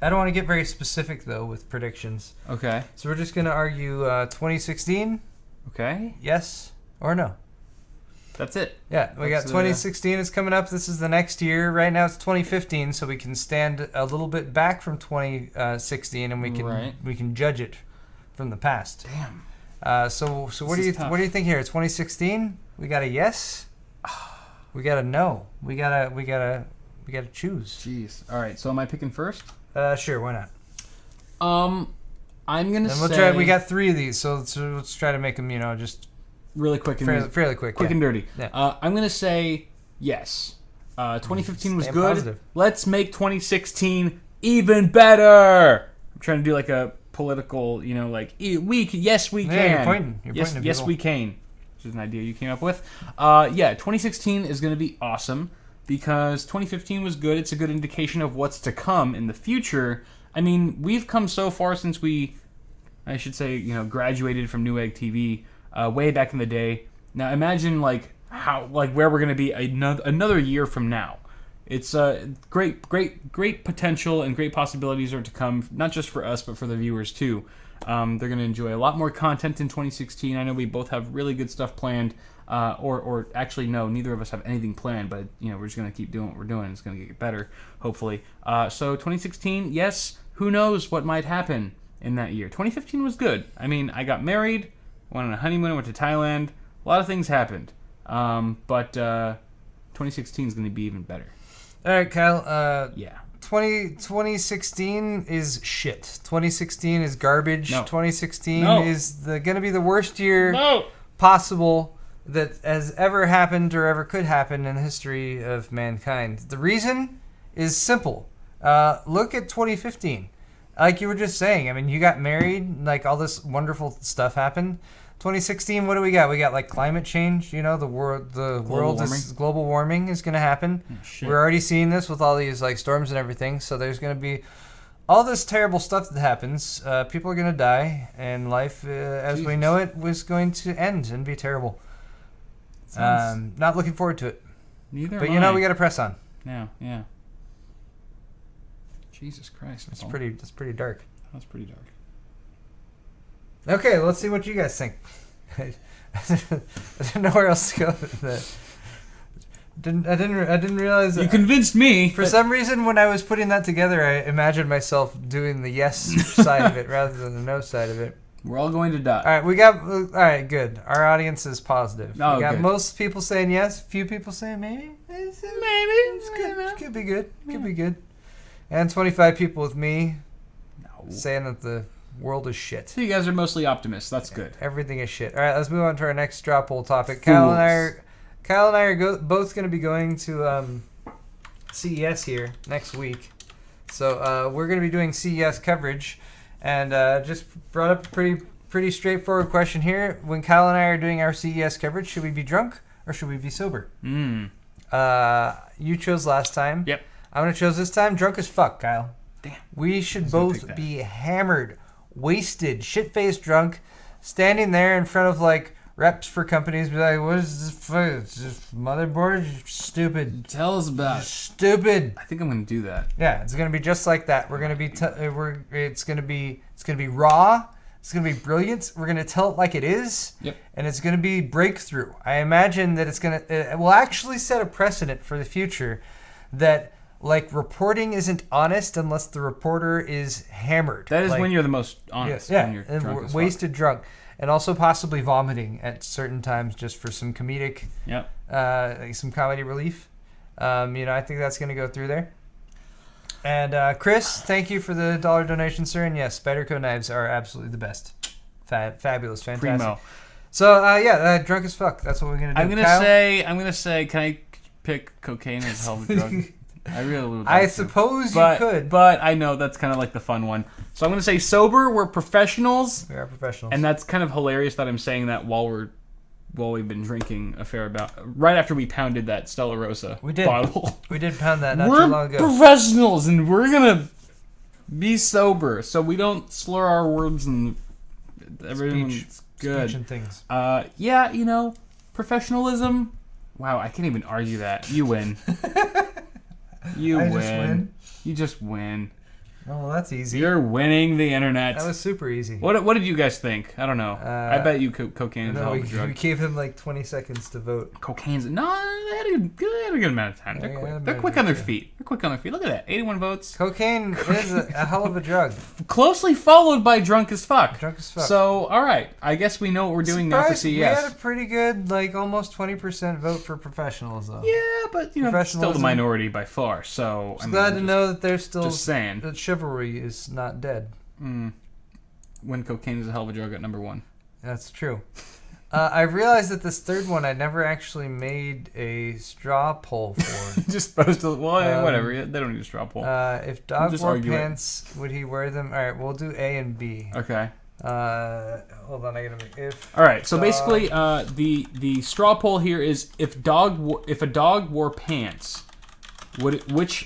I don't want to get very specific, though, with predictions. Okay. So we're just going to argue 2016. Okay. Yes or no? That's it. Yeah, we got 2016 is coming up. This is the next year. Right now it's 2015, so we can stand a little bit back from 2016 and we can judge it from the past. Damn. So what do you think here? 2016? We got a yes. We got a no. We gotta choose. Jeez. All right. So am I picking first? Sure. Why not? I'm gonna say. Try. We got 3 of these, so let's try to make them. Just really quick and fairly quick. Quick and dirty. Yeah. I'm gonna say yes. 2015 was Staying good. positive. Let's make 2016 even better. I'm trying to do like a political, yes we can. Yeah, you're pointing. You're yes, pointing to yes people. we can. Which is an idea you came up with. 2016 is going to be awesome because 2015 was good. It's a good indication of what's to come in the future. I mean, we've come so far since graduated from Newegg TV way back in the day. Now imagine where we're going to be another year from now. It's great potential and great possibilities are to come, not just for us but for the viewers too. They're going to enjoy a lot more content in 2016. I know we both have really good stuff planned, or actually no, neither of us have anything planned. But we're just going to keep doing what we're doing. It's going to get better, hopefully. So 2016, yes. Who knows what might happen in that year? 2015 was good. I mean, I got married, went on a honeymoon, went to Thailand. A lot of things happened. But 2016 is going to be even better. All right, Kyle. Yeah. 2016 is shit. 2016 is garbage. No. 2016 No. is going to be the worst year No. possible that has ever happened or ever could happen in the history of mankind. The reason is simple. Look at 2015. Like you were just saying, I mean, you got married, like all this wonderful stuff happened. 2016, what do we got? We got like climate change. The world global warming is going to happen. Oh, shit. We're already seeing this with all these like storms and everything. So there's going to be all this terrible stuff that happens. People are going to die, and life as we know it was going to end and be terrible. Not looking forward to it. Neither But am I. we got to press on. Yeah. Jesus Christ. That's pretty dark. That's pretty dark. Okay, let's see what you guys think. I didn't know where else to go with that. I didn't realize that. You convinced me. For some reason, when I was putting that together, I imagined myself doing the yes side of it rather than the no side of it. We're all going to die. All right, good. Our audience is positive. Oh, we got good. most people saying yes, few people saying maybe. It could be good. Could be good. And 25 people with me saying that the world is shit. So you guys are mostly optimists. That's good. Everything is shit. All right, let's move on to our next straw poll topic. Kyle and I are both going to be going to CES here next week. So we're going to be doing CES coverage, and just brought up a pretty straightforward question here. When Kyle and I are doing our CES coverage, should we be drunk or should we be sober? You chose last time. Yep. I'm going to choose this time. Drunk as fuck, Kyle. Damn. We should both be hammered, wasted, shit-faced drunk, standing there in front of like reps for companies, be like, "What is this? It's just motherboard? Stupid. Tell us about it. Stupid." I think I'm going to do that. Yeah, it's gonna be just like that. We're gonna be it's gonna be raw. It's gonna be brilliant. We're gonna tell it like it is. Yep. And it's gonna be breakthrough. I imagine that it will actually set a precedent for the future that. Like, reporting isn't honest unless the reporter is hammered. That is like, when you're the most honest. Yeah, when you're and drunk as fuck. wasted drunk. And also possibly vomiting at certain times just for some comedic, some comedy relief. I think that's going to go through there. And Chris, thank you for the $1 donation, sir. And yes, Spyderco knives are absolutely the best. Fabulous, fantastic. Primo. So, drunk as fuck. That's what we're going to do. I'm gonna say, can I pick cocaine as a hell of a drug? I really would. I suppose you could. But I know that's kind of like the fun one. So I'm going to say sober. We're professionals. We are professionals. And that's kind of hilarious that I'm saying that while we've been drinking a fair amount. Right after we pounded that Stella Rosa bottle. We did pound that not too long ago. We're professionals, and we're going to be sober so we don't slur our words and everything's good. Speech and things. Professionalism. Wow, I can't even argue that. You win. You just win. Oh, well, that's easy. You're winning the internet. That was super easy. What did you guys think? I don't know. I bet you cocaine is a hell of a drug. We gave them like 20 seconds to vote. Cocaine's... No, they had a good amount of time. They're quick. They're quick on their feet. Look at that. 81 votes. Cocaine is a hell of a drug. Closely followed by drunk as fuck. Drunk as fuck. So, all right. I guess we know what we're doing now for CES. We had a pretty good, like, almost 20% vote for professionals, though. Yeah, but, it's still the minority by far. So, I'm glad to know that there's still... Just saying. That chivalry is not dead. When cocaine is a hell of a drug at number 1. That's true. I realized that this third one I never actually made a straw poll for. Just supposed to. Well, whatever. They don't need a straw poll. If dog wore pants, would he wear them? All right, we'll do A and B. Okay. Hold on, I gotta make. All right. So basically, the straw poll here is if a dog wore pants,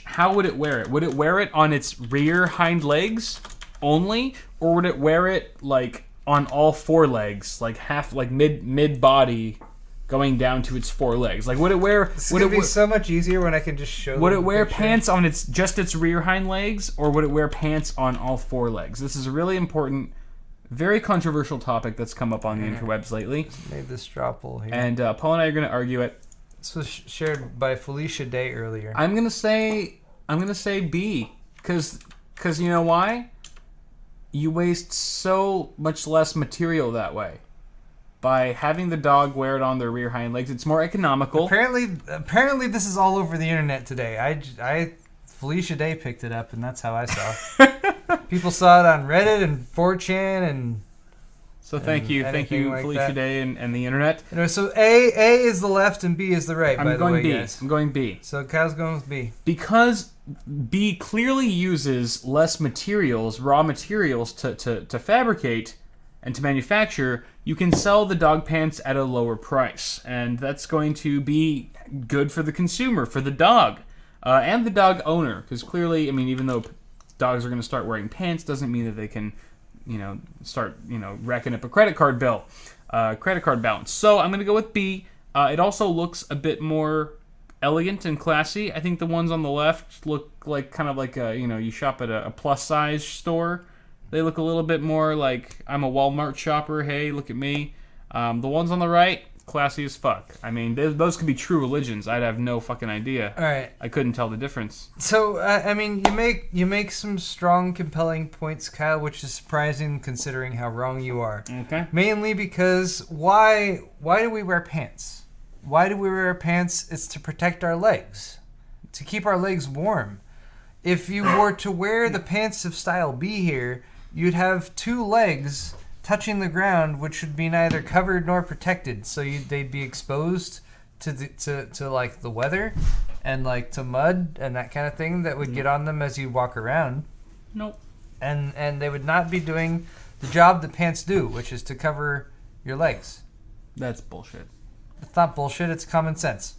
how would it wear it? Would it wear it on its rear hind legs only, or would it wear it like on all four legs, like half, like mid body, going down to its four legs? Like, would it wear? Would it be so much easier when I can just show? Would it wear pants on its rear hind legs, or would it wear pants on all four legs? This is a really important, very controversial topic that's come up on the interwebs lately. Just made this straw poll here, and Paul and I are going to argue it. This was shared by Felicia Day earlier. I'm gonna say B, because you know why? You waste so much less material that way. By having the dog wear it on their rear hind legs, it's more economical. Apparently this is all over the internet today. I Felicia Day picked it up, and that's how I saw it. People saw it on Reddit and 4chan and... So thank you, like Felicia Day and the internet. Anyway, so A is the left and B is the right, by the way, guys. I'm going B. So Kyle's going with B. Because B clearly uses less materials, raw materials, to fabricate and to manufacture, you can sell the dog pants at a lower price. And that's going to be good for the consumer, for the dog, and the dog owner. Because clearly, I mean, even though dogs are going to start wearing pants, doesn't mean that they can... start, racking up a credit card bill, credit card balance. So I'm going to go with B. It also looks a bit more elegant and classy. I think the ones on the left look like kind of like you shop at a plus size store. They look a little bit more like I'm a Walmart shopper. Hey, look at me. The ones on the right, classy as fuck. I mean, those could be true religions. I'd have no fucking idea. All right. I couldn't tell the difference. So, I mean, you make some strong, compelling points, Kyle, which is surprising considering how wrong you are. Okay. Mainly because why do we wear pants? Why do we wear pants? It's to protect our legs, to keep our legs warm. If you were to wear the pants of style B here, you'd have two legs touching the ground, which would be neither covered nor protected, so they'd be exposed to like the weather and like to mud and that kind of thing that would get on them as you walk around. Nope. And they would not be doing the job that pants do, which is to cover your legs. That's bullshit. It's not bullshit. It's common sense.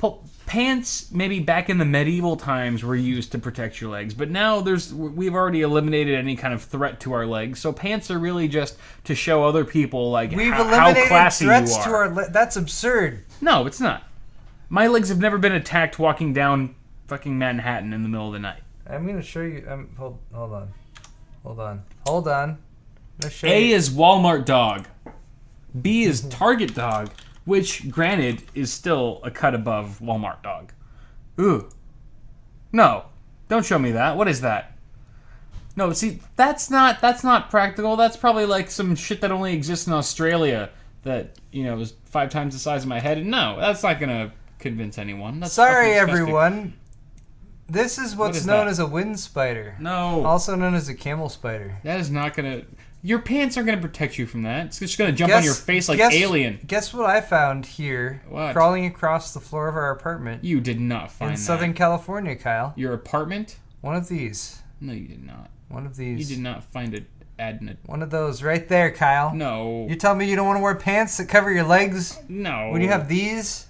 Pants, maybe back in the medieval times, were used to protect your legs, but now we've already eliminated any kind of threat to our legs. So pants are really just to show other people how classy you are. We've eliminated threats to our legs. That's absurd. No, it's not. My legs have never been attacked walking down fucking Manhattan in the middle of the night. I'm gonna show you. Hold on. I'm gonna show A you. is Walmart dog. B is Target dog. Which, granted, is still a cut above Walmart dog. Ooh. No. Don't show me that. What is that? No, see, that's not practical. That's probably like some shit that only exists in Australia that, is 5 times the size of my head. And no, that's not going to convince anyone. That's Sorry, everyone. This is what's known as a wind spider. No. Also known as a camel spider. That is not going to... Your pants aren't going to protect you from that. It's just going to jump on your face like Alien. Guess what I found here? What? Crawling across the floor of our apartment. You did not find that. In Southern California, Kyle. Your apartment? One of these. No, you did not. One of these. You did not find it. One of those right there, Kyle. No. You tell me you don't want to wear pants that cover your legs? No. When you have these?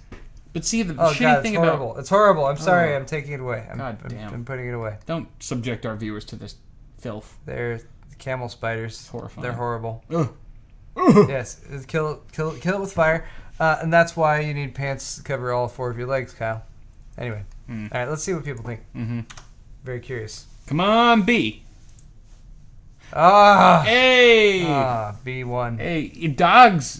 But see, the shitty thing about... It's horrible. I'm sorry. I'm taking it away. God damn. I'm putting it away. Don't subject our viewers to this filth. They're camel spiders. It's horrifying. They're horrible. Ugh. Yes. Kill it with fire. And that's why you need pants to cover all 4 of your legs, Kyle. Anyway. All right. Let's see what people think. Mm-hmm. Very curious. Come on, B. Hey! A. B1. Hey, dogs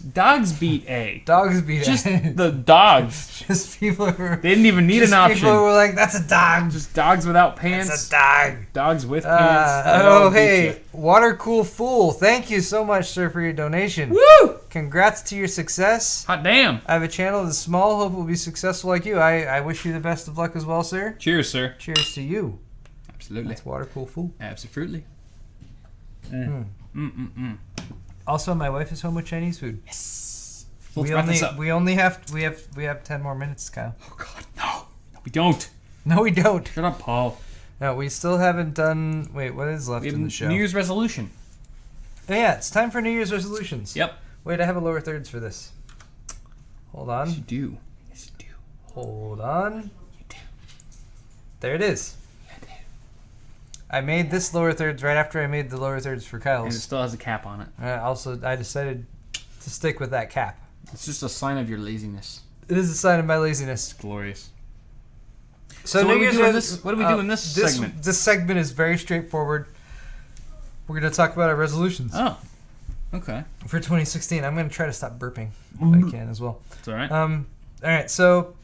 beat A. Dogs beat just A. Just the dogs. Just people who they didn't even need an option. People who were like, that's a dog. Just dogs without pants. That's a dog. Dogs with pants. Hey, Water Cool Fool. Thank you so much, sir, for your donation. Woo! Congrats to your success. Hot damn. I have a channel that's small. Hope it will be successful like you. I wish you the best of luck as well, sir. Cheers, sir. Cheers to you. Absolutely. That's Water Cool Fool. Absolutely. Also, my wife is home with Chinese food. Yes. So let's wrap this up. We have 10 more minutes, Kyle. Oh God, no, we don't. No, we don't. Shut up, Paul. No, we still haven't done. Wait, what is left We have in the show? New Year's resolution. Oh, yeah, it's time for New Year's resolutions. Yep. Wait, I have a lower thirds for this. Hold on. Yes, you do. Yes, you do. Hold on. You do. There it is. You do. I made this lower thirds right after I made the lower thirds for And it Kyle's. still has a cap on it. I decided to stick with that cap. It's just a sign of your laziness. It is a sign of my laziness. Glorious. So what New do we Year's do in res- this? What do we do in this segment? This segment is very straightforward. We're going to talk about our resolutions Oh, okay. for 2016. I'm going to try to stop burping if I can as well. It's all right. All right, so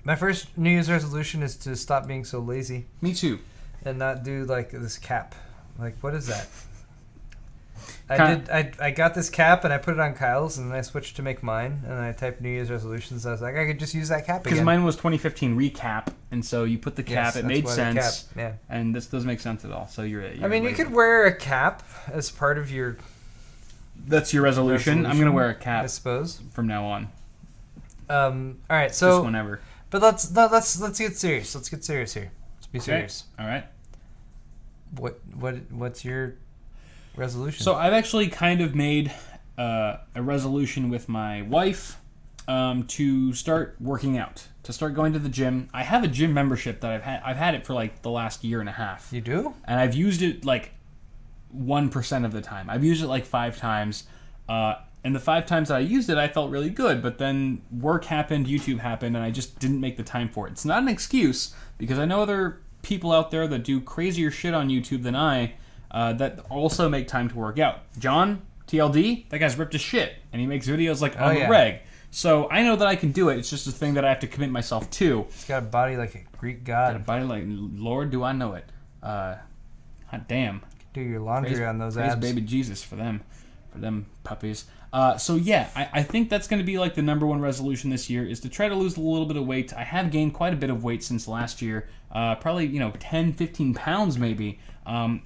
my first New Year's resolution is to stop being so lazy Me too. and not do like this cap. Like, what is that? Kinda- I got this cap and I put it on Kyle's and then I switched to make mine and I typed New Year's resolutions. I was like, I could just use that cap Because again. mine was 2015 recap, and so you put the cap. Yes, it made that's why the sense, cap, yeah. and this doesn't make sense at all. So you're I mean, you lazy. could wear a cap as part of your, That's your resolution. I'm gonna wear a I cap suppose. from now on. All right, so Just whenever. but let's get serious. Let's get serious here. Let's be Okay. serious. All right. What's your resolution? So I've actually kind of made a resolution with my wife to start working out, to start going to the gym. I have a gym membership that I've had it for like the last year and a half. You do? And I've used it like 1% of the time. I've used it like 5 times. And the 5 times that I used it, I felt really good. But then work happened, YouTube happened, and I just didn't make the time for it. It's not an excuse, because I know other people out there that do crazier shit on YouTube than I that also make time to work out. John, TLD, that guy's ripped as shit. And he makes videos like on the reg. So I know that I can do it. It's just a thing that I have to commit myself to. He's got a body like a Greek Got a god. body like, Lord, do I know it. Hot damn. Do your laundry on those Praise abs. baby Jesus for them puppies. So yeah, I think that's going to be like the number one resolution this year, is to try to lose a little bit of weight. I have gained quite a bit of weight since last year, probably 10, 15 pounds maybe. And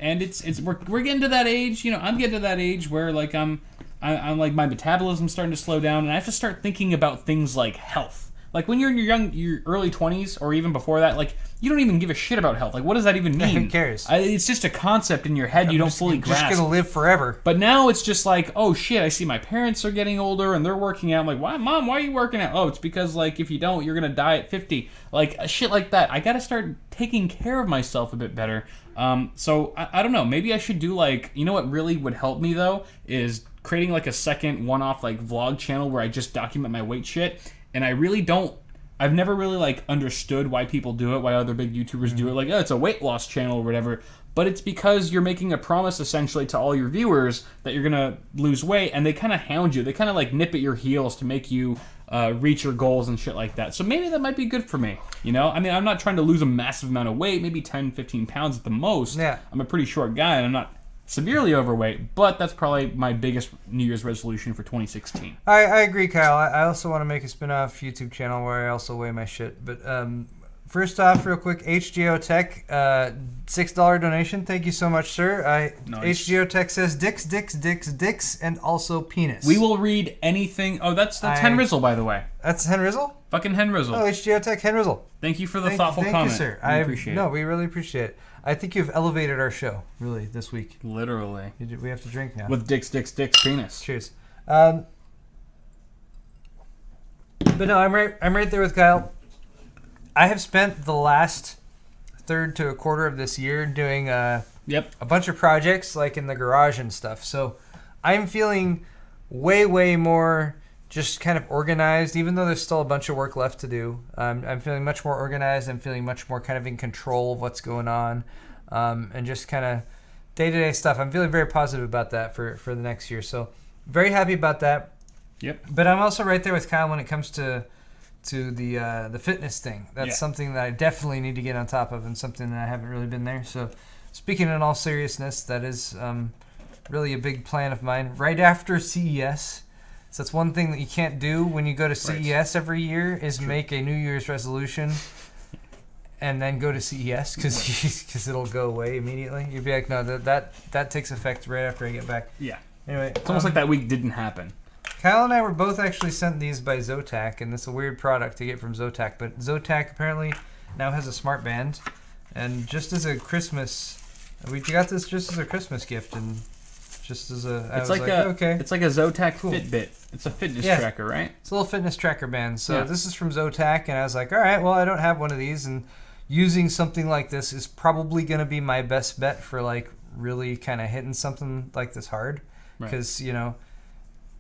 we're getting to that age. I'm getting to that age where like I'm like my metabolism's starting to slow down, and I have to start thinking about things like health. Like when you're in your early 20s or even before that, like you don't even give a shit about health. Like what does that even mean? Who cares? It's just a concept in your head you don't fully grasp. You're just gonna live forever. But now it's just like, oh shit, I see my parents are getting older and they're working out. I'm like, why, Mom, why are you working out? Oh, it's because like if you don't, you're gonna die at 50. Like shit like that. I gotta start taking care of myself a bit better. So I don't know. Maybe I should do like, what really would help me though is creating like a second one-off like vlog channel where I just document my weight shit. And I've never really like understood why people do it, why other big YouTubers do it. Like, oh, it's a weight loss channel or whatever. But it's because you're making a promise essentially to all your viewers that you're gonna lose weight, and they kind of hound you. They kind of like nip at your heels to make you reach your goals and shit like that. So maybe that might be good for me. I mean, I'm not trying to lose a massive amount of weight, maybe 10, 15 pounds at the most. Yeah. I'm a pretty short guy, and I'm not severely overweight, but that's probably my biggest New Year's resolution for 2016. I agree, Kyle. I also want to make a spin-off YouTube channel where I also weigh my shit. But first off, real quick, HGO Tech, $6 donation. Thank you so much, sir. Nice. HGO Tech says dicks, and also penis. We will read anything. Oh, that's Henrizzle, by the way. That's Henrizzle? Fucking Henrizzle. Oh, HGO Tech Henrizzle. Thank you for the thoughtful comment. Thank you, sir. I appreciate it. No, we really appreciate it. I think you've elevated our show, really, this week. Literally. We have to drink now. With dicks, penis. Cheers. But no, I'm right there with Kyle. I have spent the last third to a quarter of this year doing a bunch of projects like in the garage and stuff. So I'm feeling way more just kind of organized, even though there's still a bunch of work left to do. I'm feeling much more organized. I'm feeling much more kind of in control of what's going on, and just kind of day-to-day stuff. I'm feeling very positive about that for the next year. So very happy about that. Yep. But I'm also right there with Kyle when it comes to the fitness thing. That's something that I definitely need to get on top of, and something that I haven't really been there. So speaking in all seriousness, that is really a big plan of mine. Right after CES. So that's one thing that you can't do when you go to CES every year is make a New Year's resolution and then go to CES because it'll go away immediately. You'd be like, no, that takes effect right after I get back. Yeah. Anyway, It's almost like that week didn't happen. Kyle and I were both actually sent these by Zotac, and it's a weird product to get from Zotac. But Zotac apparently now has a smart band, and just as a Christmas, we got this just as a Christmas gift, and just as a, It's like a Zotac Fitbit. It's a fitness tracker, right? It's a little fitness tracker band. So this is from Zotac, and I was like, all right, well, I don't have one of these, and using something like this is probably going to be my best bet for like really kind of hitting something like this hard, because you know,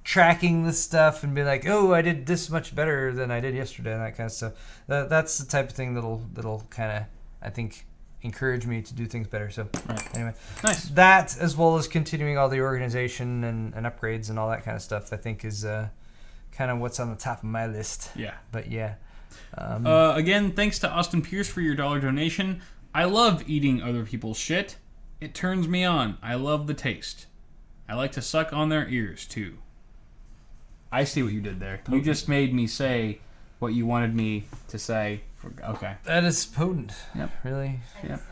tracking this stuff and be like, oh, I did this much better than I did yesterday, and that kind of stuff. That's the type of thing that'll kind of, I think, encourage me to do things better. So anyway, nice. That, as well as continuing all the organization and upgrades and all that kind of stuff, I think is kind of what's on the top of my list. Yeah. But yeah. Again, thanks to Austin Pierce for your $1 donation. I love eating other people's shit. It turns me on. I love the taste. I like to suck on their ears, too. I see what you did there. You just made me say what you wanted me to say. Okay. That is potent. Yep. Really? Yep.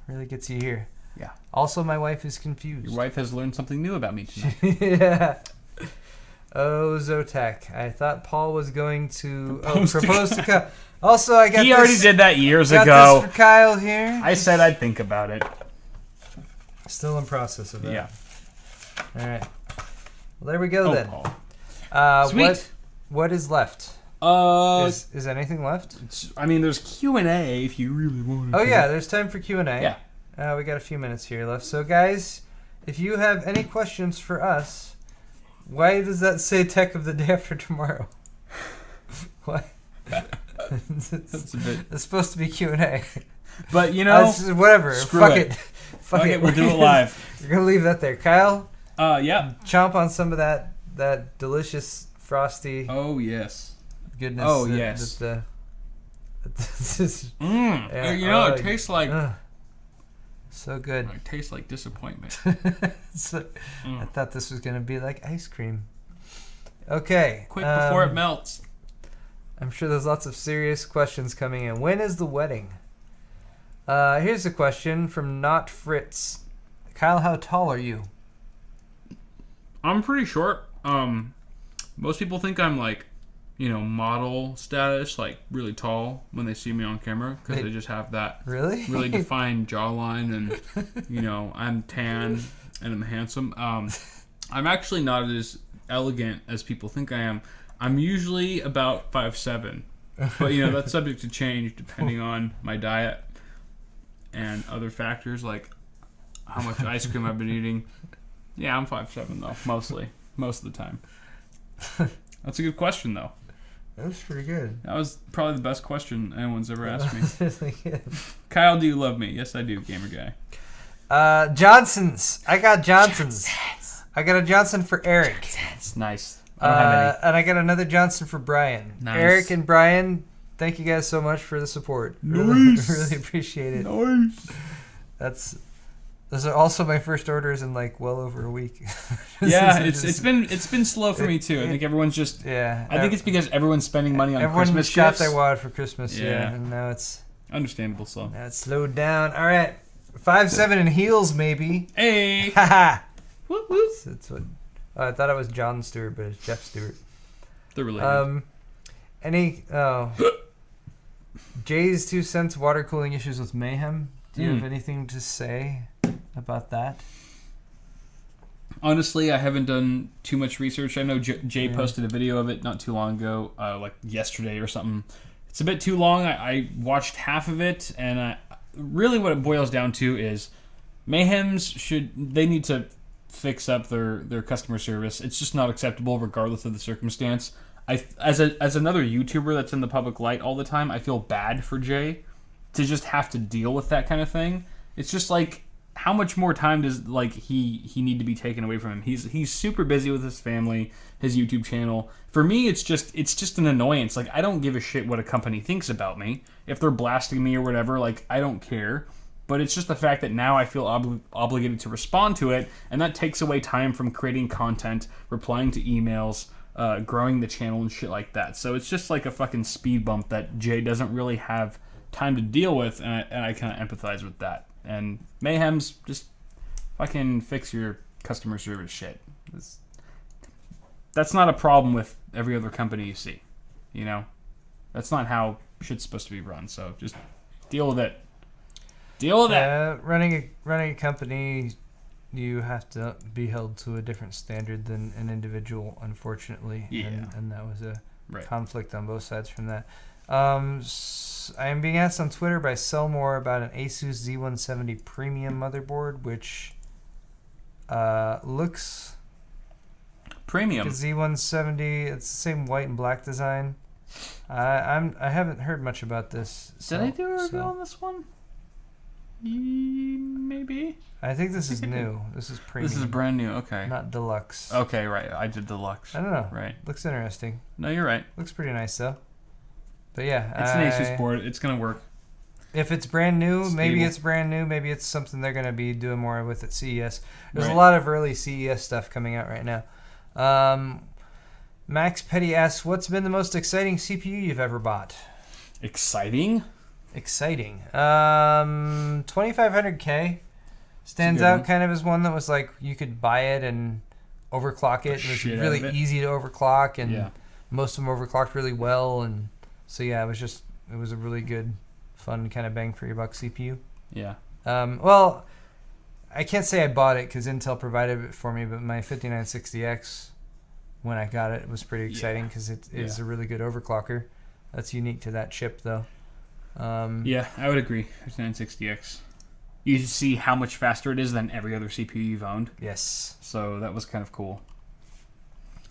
Really gets you here. Yeah. Also, my wife is confused. Your wife has learned something new about me tonight. Yeah. Oh, Zotac. I thought Paul was going to propose to Kyle. Also, I got He already did that years ago. Got this for Kyle here. I said I'd think about it. Still in process of that. Yeah. All right. Well, there we go then. Paul. Sweet. What is left? Is anything left? I mean, there's Q&A if you really want to. Oh, yeah. There's time for Q&A. Yeah. We got a few minutes here left. So, guys, if you have any questions for us, why does that say tech of the day after tomorrow? Why? That's a bit. It's supposed to be Q&A. But, you know, whatever. Fuck it. Fuck it. We'll do it live. You're going to leave that there. Kyle? Yeah. Chomp on some of that delicious, frosty. Oh, yes. Goodness. Oh, yes. You know, it tastes like. So good. It tastes like disappointment. I thought this was going to be like ice cream. Okay. Quick before it melts. I'm sure there's lots of serious questions coming in. When is the wedding? Here's a question from Not Fritz. Kyle, how tall are you? I'm pretty short. Most people think I'm like, model status, like really tall when they see me on camera, because they just have that really defined jawline, and I'm tan and I'm handsome. I'm actually not as elegant as people think I am. I'm usually about 5'7", but that's subject to change depending on my diet and other factors like how much ice cream I've been eating. Yeah, I'm 5'7" though, most of the time. That's a good question though. That's pretty good. That was probably the best question anyone's ever asked me. Really good. Kyle, do you love me? Yes, I do, gamer guy. Johnson's. I got Johnson's. I got a Johnson for Eric. That's nice. I don't have any. And I got another Johnson for Brian. Nice. Eric and Brian, thank you guys so much for the support. Nice. Really appreciate it. Nice. Those are also my first orders in like well over a week. Yeah, it's been slow for me too. I think everyone's just. Yeah. I think it's because everyone's spending money on Christmas gifts. Everyone shot their wad for Christmas. Yeah. And now it's understandable slow. Now it's slowed down. All right, 5'7" in heels maybe. Hey. Haha. Whoop whoop. That's what. I thought it was John Stewart, but it's Jeff Stewart. They're related. Jay's 2 cents. Water cooling issues with Mayhem. Do you have anything to say about that? Honestly, I haven't done too much research. I know Jay posted a video of it not too long ago, like yesterday or something. It's a bit too long. I watched half of it, and really what it boils down to is Mayhem's they need to fix up their customer service. It's just not acceptable regardless of the circumstance. As another YouTuber that's in the public light all the time, I feel bad for Jay to just have to deal with that kind of thing. It's just like, how much more time does he need to be taken away from him? He's super busy with his family, his YouTube channel. For me, it's just an annoyance. Like, I don't give a shit what a company thinks about me. If they're blasting me or whatever, like, I don't care. But it's just the fact that now I feel obligated to respond to it, and that takes away time from creating content, replying to emails, growing the channel and shit like that. So it's just like a fucking speed bump that Jay doesn't really have time to deal with, and I kind of empathize with that. And Mayhem's, just fucking fix your customer service shit. that's not a problem with every other company you see. You know, that's not how shit's supposed to be run. So just deal with it. Deal with it. Running a company, you have to be held to a different standard than an individual, unfortunately. Yeah. And that was a Right. conflict on both sides from that. I am being asked on Twitter by Selmore about an Asus Z170 Premium motherboard, which looks Premium. like a Z170. It's the same white and black design. I haven't heard much about this. Did I do a review on this one? Maybe. I think this is new. This is premium. This is brand new. Okay. Not deluxe. Okay, right. I did deluxe. I don't know. Right. Looks interesting. No, you're right. Looks pretty nice though. But yeah, It's an Asus board. It's gonna work. If it's brand new, Stable. maybe it's brand new. Maybe it's something they're gonna be doing more with at CES. There's Right. a lot of early CES stuff coming out right now. Max Petty asks, "What's been the most exciting CPU you've ever bought?" Exciting. Exciting. 2500K stands good out one. kind of as one that was like you could buy it and overclock it. It was shit out really of it. easy to overclock, and Yeah. most of them overclocked really well. And so yeah, it was a really good, fun kind of bang for your buck CPU. Yeah. Well, I can't say I bought it because Intel provided it for me, but my 5960X, when I got it, was pretty exciting because it is a really good overclocker. That's unique to that chip, though. Yeah, I would agree. 5960X. You see how much faster it is than every other CPU you've owned. Yes. So that was kind of cool.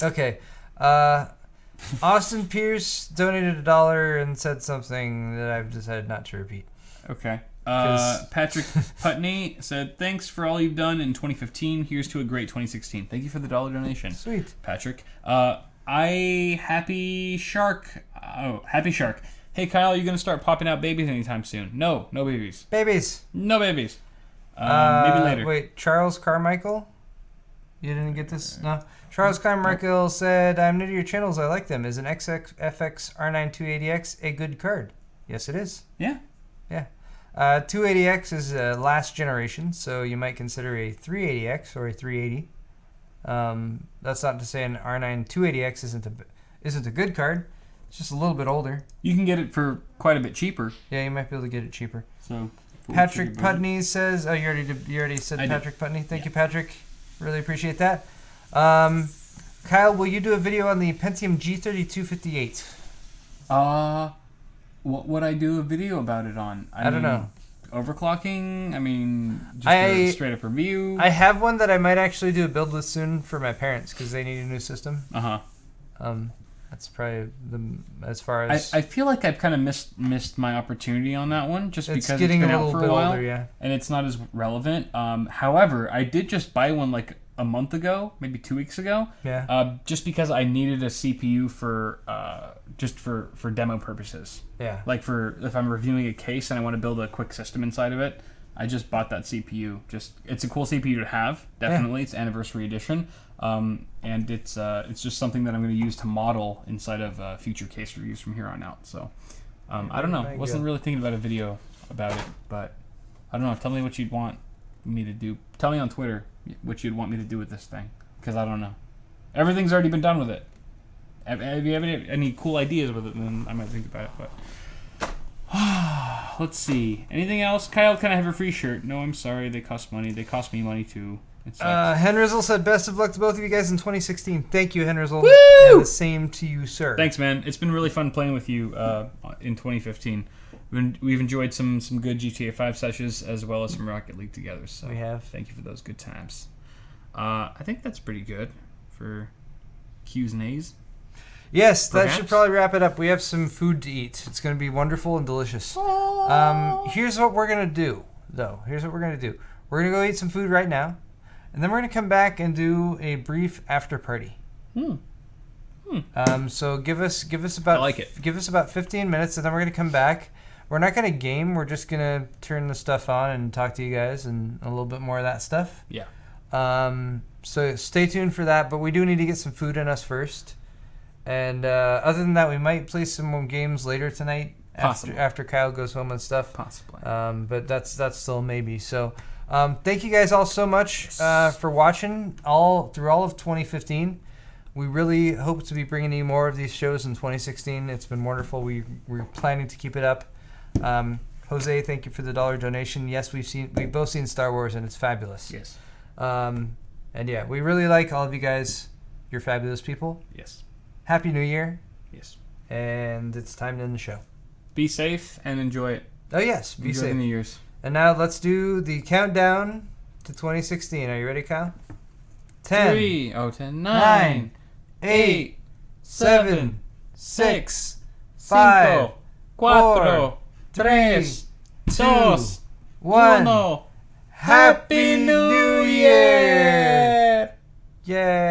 Okay. Austin Pierce donated $1 and said something that I've decided not to repeat. Okay. 'Cause- Patrick Putney said, "Thanks for all you've done in 2015. Here's to a great 2016." Thank you for the $1 donation, Sweet. Patrick. Happy Shark. Hey Kyle, you gonna start popping out babies anytime soon? No babies. Babies. No babies. Maybe later. Wait, Charles Carmichael? You didn't get this? No. Charles Carmichael said, "I'm new to your channels. I like them. Is an XFX R9 280X a good card?" Yes, it is. Yeah. 280X is last generation, so you might consider a 380X or a 380. That's not to say an R9 280X isn't a good card. It's just a little bit older. You can get it for quite a bit cheaper. Yeah, you might be able to get it cheaper. So Patrick Putney says, "Oh, you already said Patrick Putney. Thank you, Patrick. Really appreciate that." Kyle, will you do a video on the Pentium G3258? What would I do a video about it on? I don't know. Overclocking? I mean, just a straight up review? I have one that I might actually do a build with soon for my parents because they need a new system. That's probably as far as I feel like I've kind of missed my opportunity on that one just because it's getting been a out little for bit a while, older, yeah. and it's not as relevant. However, I did just buy one like a month ago, maybe 2 weeks ago. Yeah. Just because I needed a CPU for just for demo purposes. Yeah. Like for if I'm reviewing a case and I want to build a quick system inside of it, I just bought that CPU. It's a cool CPU to have. Definitely, It's anniversary edition. And it's just something that I'm going to use to model inside of future case reviews from here on out. So I don't know. I wasn't really thinking about a video about it, but I don't know. Tell me what you'd want me to do. Tell me on Twitter what you'd want me to do with this thing, because I don't know. Everything's already been done with it. If you have any cool ideas with it, then I might think about it. But let's see. Anything else? Kyle, can I have a free shirt? No, I'm sorry. They cost money. They cost me money too. Henrizzle said, "Best of luck to both of you guys in 2016. Thank you, Henrizzle. Woo! And the same to you, sir. Thanks, man. It's been really fun playing with you in 2015. We've enjoyed some good GTA 5 sessions as well as some Rocket League together. So we have. Thank you for those good times. I think that's pretty good for Q's and A's. Yes, that Perhaps? should probably wrap it up. We have some food to eat. It's going to be wonderful and delicious. Here's what we're going to do, though. We're going to go eat some food right now, and then we're going to come back and do a brief after party. So give us about I like it. Give us about 15 minutes, and then we're going to come back. We're not going to game. We're just going to turn the stuff on and talk to you guys and a little bit more of that stuff. Yeah. So stay tuned for that, but we do need to get some food in us first. And other than that, we might play some more games later tonight after Kyle goes home and stuff. Possibly. But that's still a maybe. So thank you guys all so much for watching through all of 2015. We really hope to be bringing you more of these shows in 2016. It's been wonderful. We're planning to keep it up. Jose, thank you for the $1 donation. Yes, we've both seen Star Wars, and it's fabulous. Yes. And yeah, we really like all of you guys. You're fabulous people. Yes. Happy New Year. Yes. And it's time to end the show. Be safe and enjoy it. Oh, yes. Be enjoy safe. the New Year's. And now let's do the countdown to 2016. Are you ready, Kyle? 10, 9, 8, 7, 6, 5, 4, 3, 2, 1. Happy New Year! Yay!